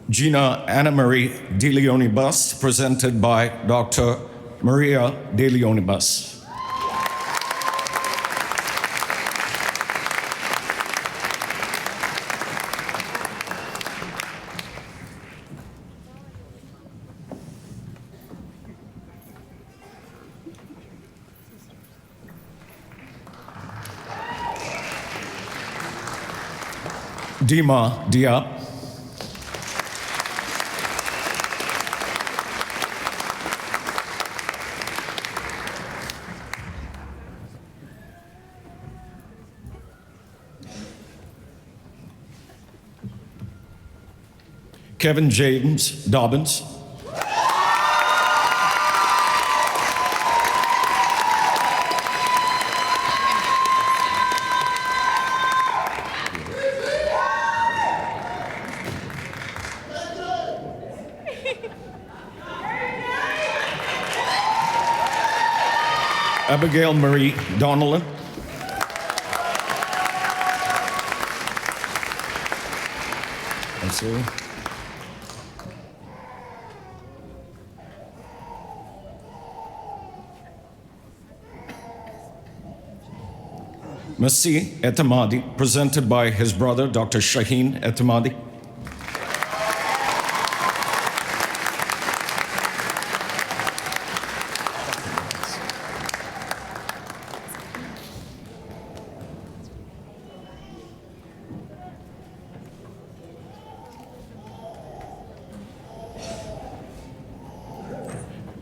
Speaker 1: Gina Anna Marie DeLeonibus, presented by Dr. Maria DeLeonibus. Dima Diop. Kevin James Dobbins. Abigail Marie Donnellan. Absolutely. Masih Etemadi, presented by his brother, Dr. Shaheen Etemadi.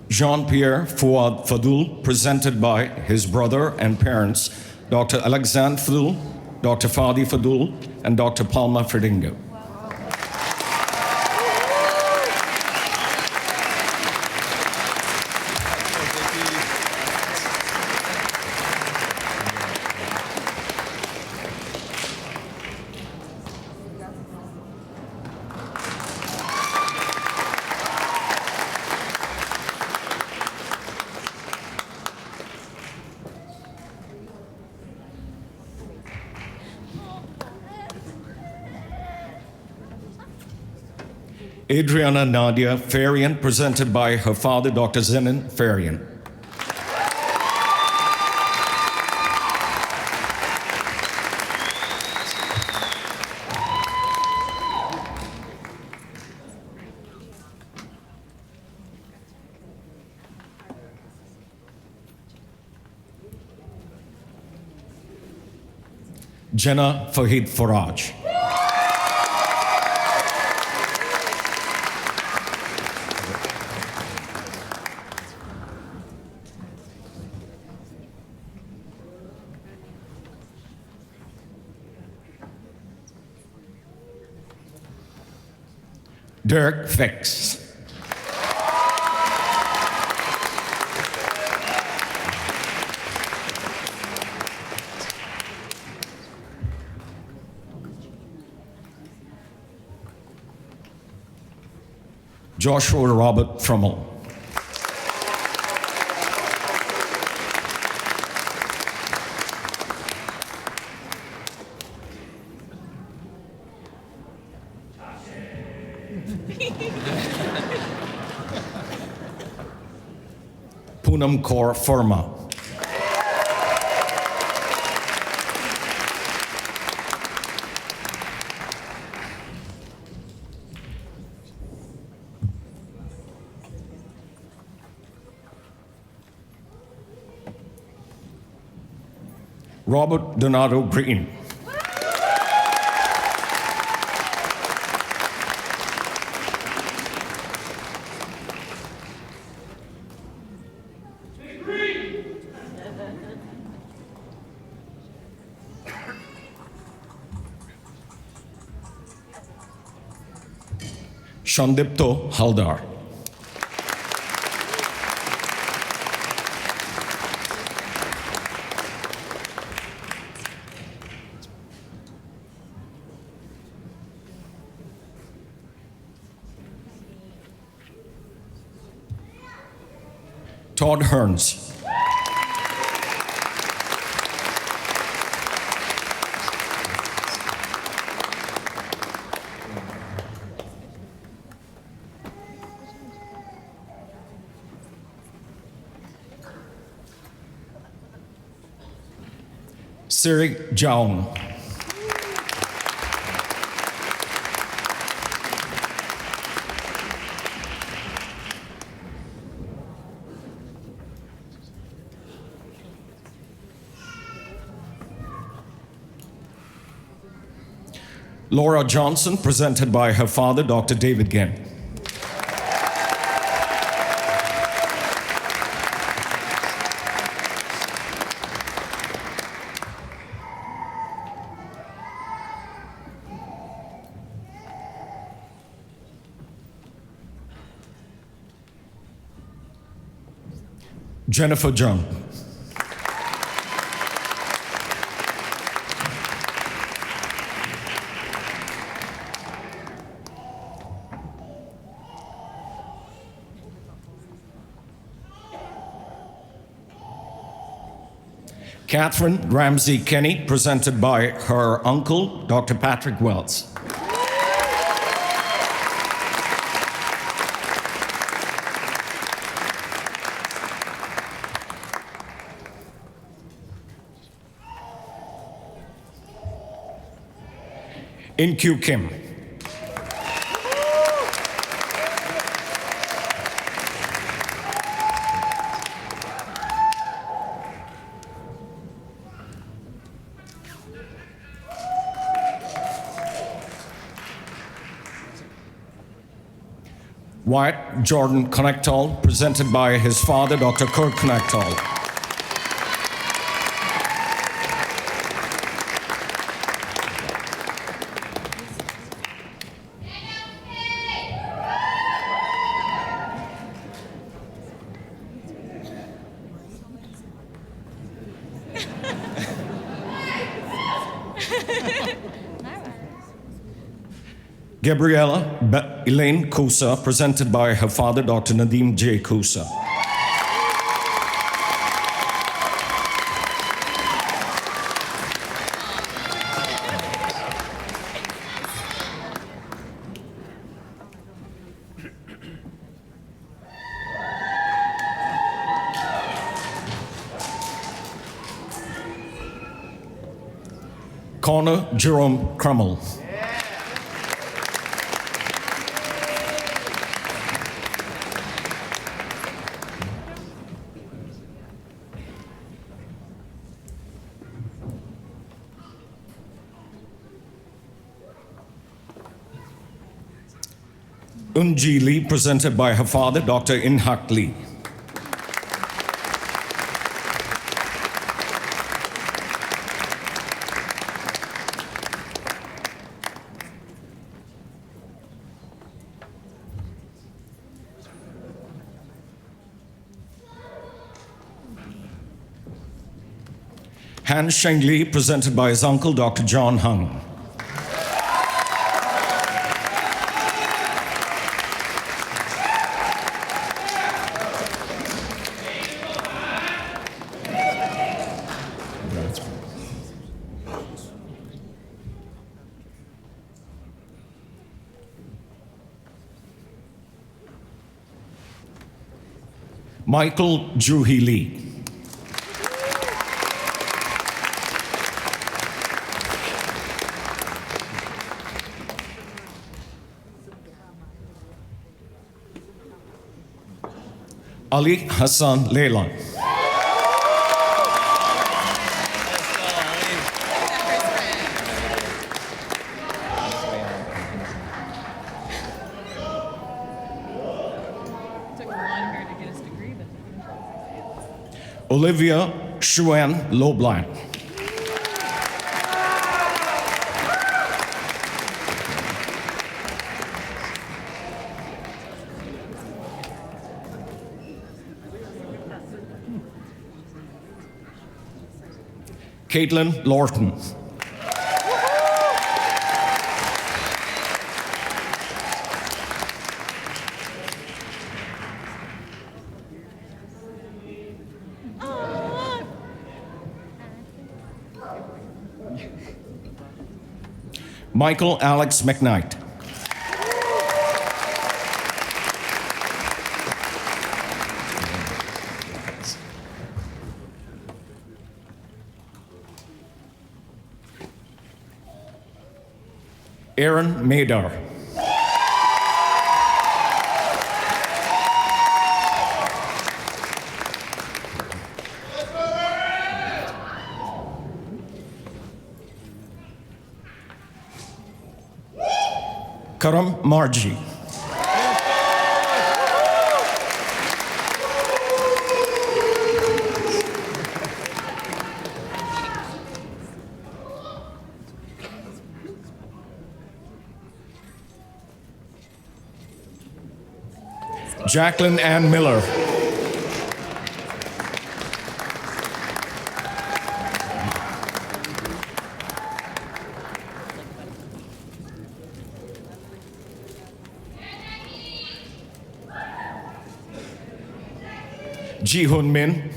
Speaker 1: Jean-Pierre Fouad Fadul, presented by his brother and parents, Dr. Alexandre Fadul, Dr. Fadi Fadul, and Dr. Palma Ferdingo. Adriana Nadia Farian, presented by her father, Dr. Zenon Farian. Jenna Fahid Faraj. Dirk Fix. Joshua Robert Frummel. Poonam Kaur Verma. Robert Donato Green. Shandipto Haldar. Todd Hearns. Siri Jaung. Laura Johnson, presented by her father, Dr. David Ginn. Jennifer Jung. Catherine Ramsey Kenny, presented by her uncle, Dr. Patrick Wells. In Kyu Kim. Wyatt Jordan Connectall, presented by his father, Dr. Kirk Connectall. Gabriella Elaine Kusa, presented by her father, Dr. Nadeem J. Kusa. Connor Jerome Crummell. Unji Lee, presented by her father, Dr. Inhak Lee. Han Sheng Lee, presented by his uncle, Dr. John Hung. Michael Juhi Lee. Ali Hassan Leylan. Olivia Xuan Loblan. Caitlin Lorton. Michael Alex McKnight. Aaron Madar. Karam Marji. Jacqueline Ann Miller. Ji Hoon Min.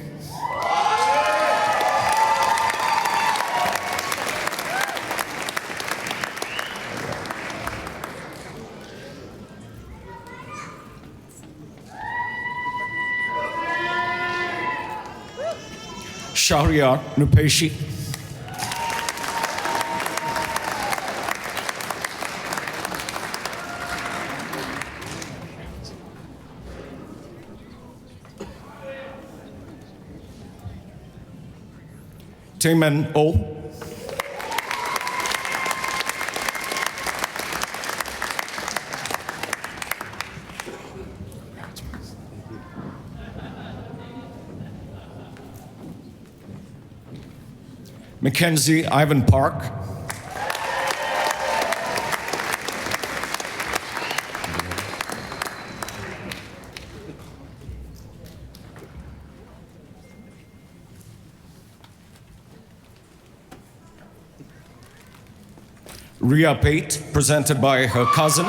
Speaker 1: Shahryar Nupeshi. Taemin Oh. Mackenzie Ivan Park. Ria Pate, presented by her cousin.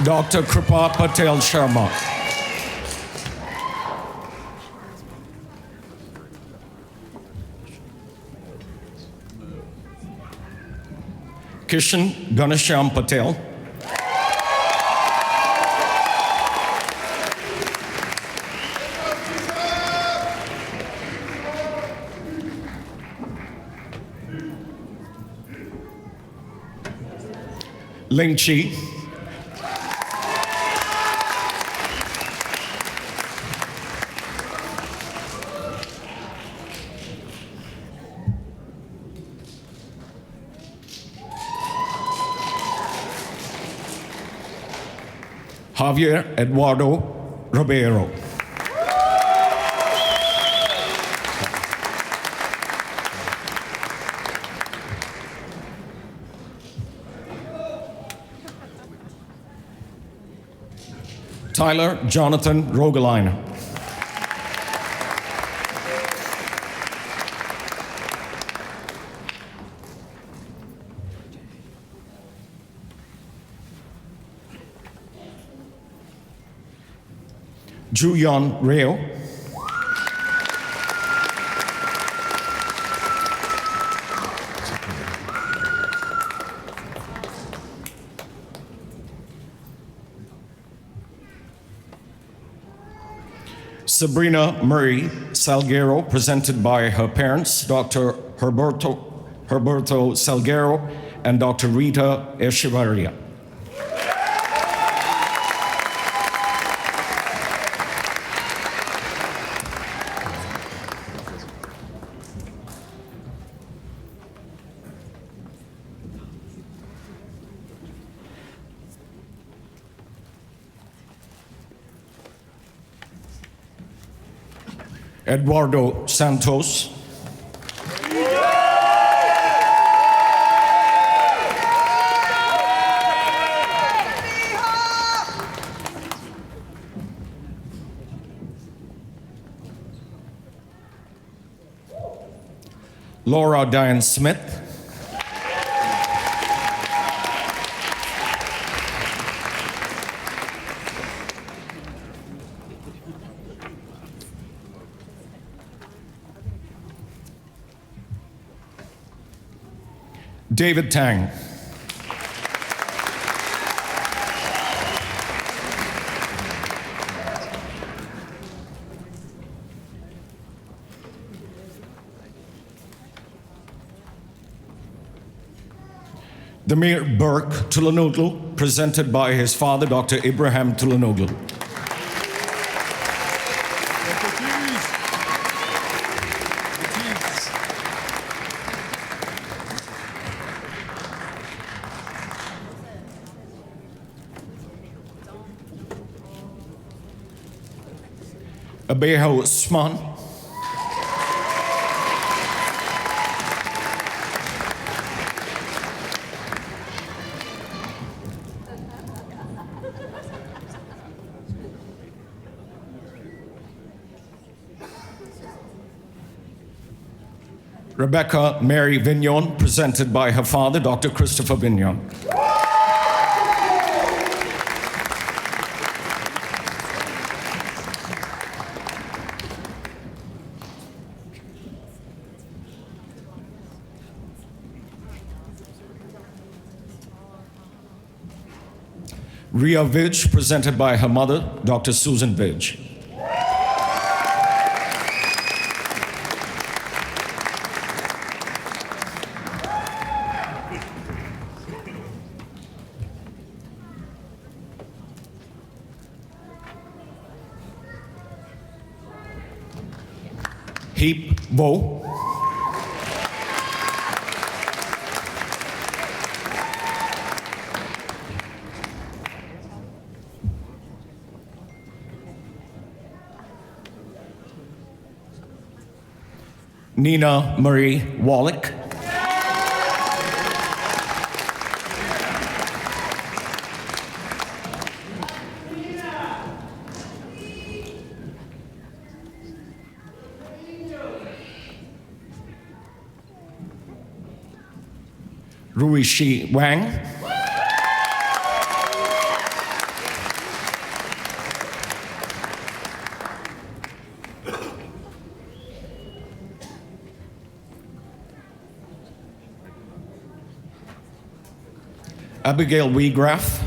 Speaker 1: Dr. Kripa Patel Sharma. Kishan Ganesham Patel. Ling Chi. Javier Eduardo Ribeiro. Tyler Jonathan Rogaline. Juyon Reo. Sabrina Murray Salguero, presented by her parents, Dr. Herberto Salguero and Dr. Rita Echevarria. Eduardo Santos. Laura Diane Smith. David Tang. Demir Burke Tulanoglu, presented by his father, Dr. Ibrahim Tulanoglu. Abeho Usman. Rebecca Mary Vignon, presented by her father, Dr. Christopher Vignon. Ria Vidge, presented by her mother, Dr. Susan Vidge. Heap Vo. Nina Marie Wallach. Rui Shi Wang. Abigail Wiegraff.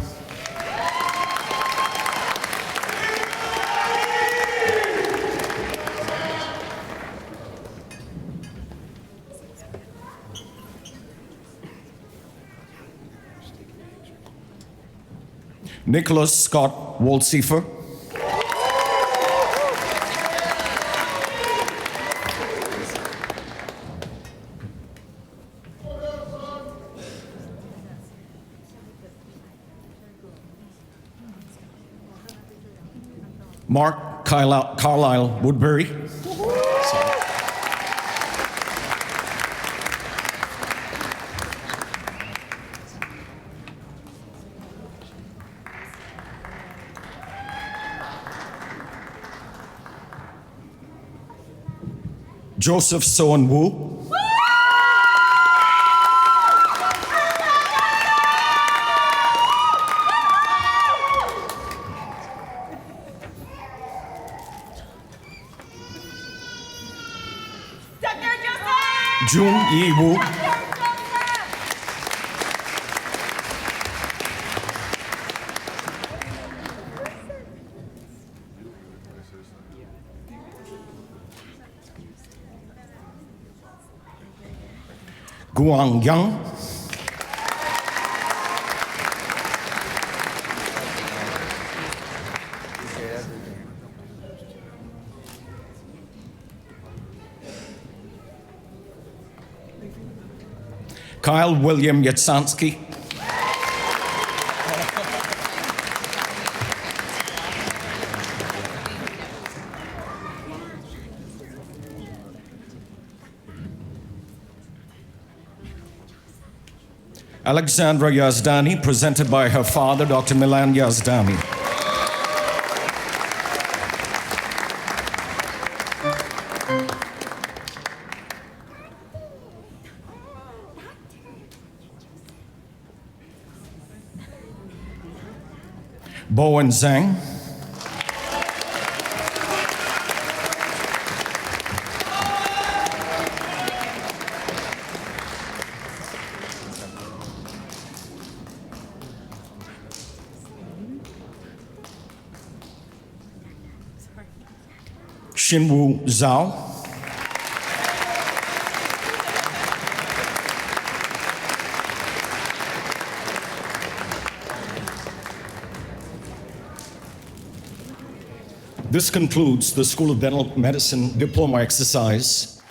Speaker 1: Nicholas Scott Wolsiefer. Mark Carlisle Woodbury. Joseph Soan Wu. Jun Yi Wu. Guang Yang. Kyle William Yatsansky. Alexandra Yazdani, presented by her father, Dr. Milan Yazdani. Bowen Zhang. Xinwu Zhao. This concludes the School of Dental Medicine diploma exercise.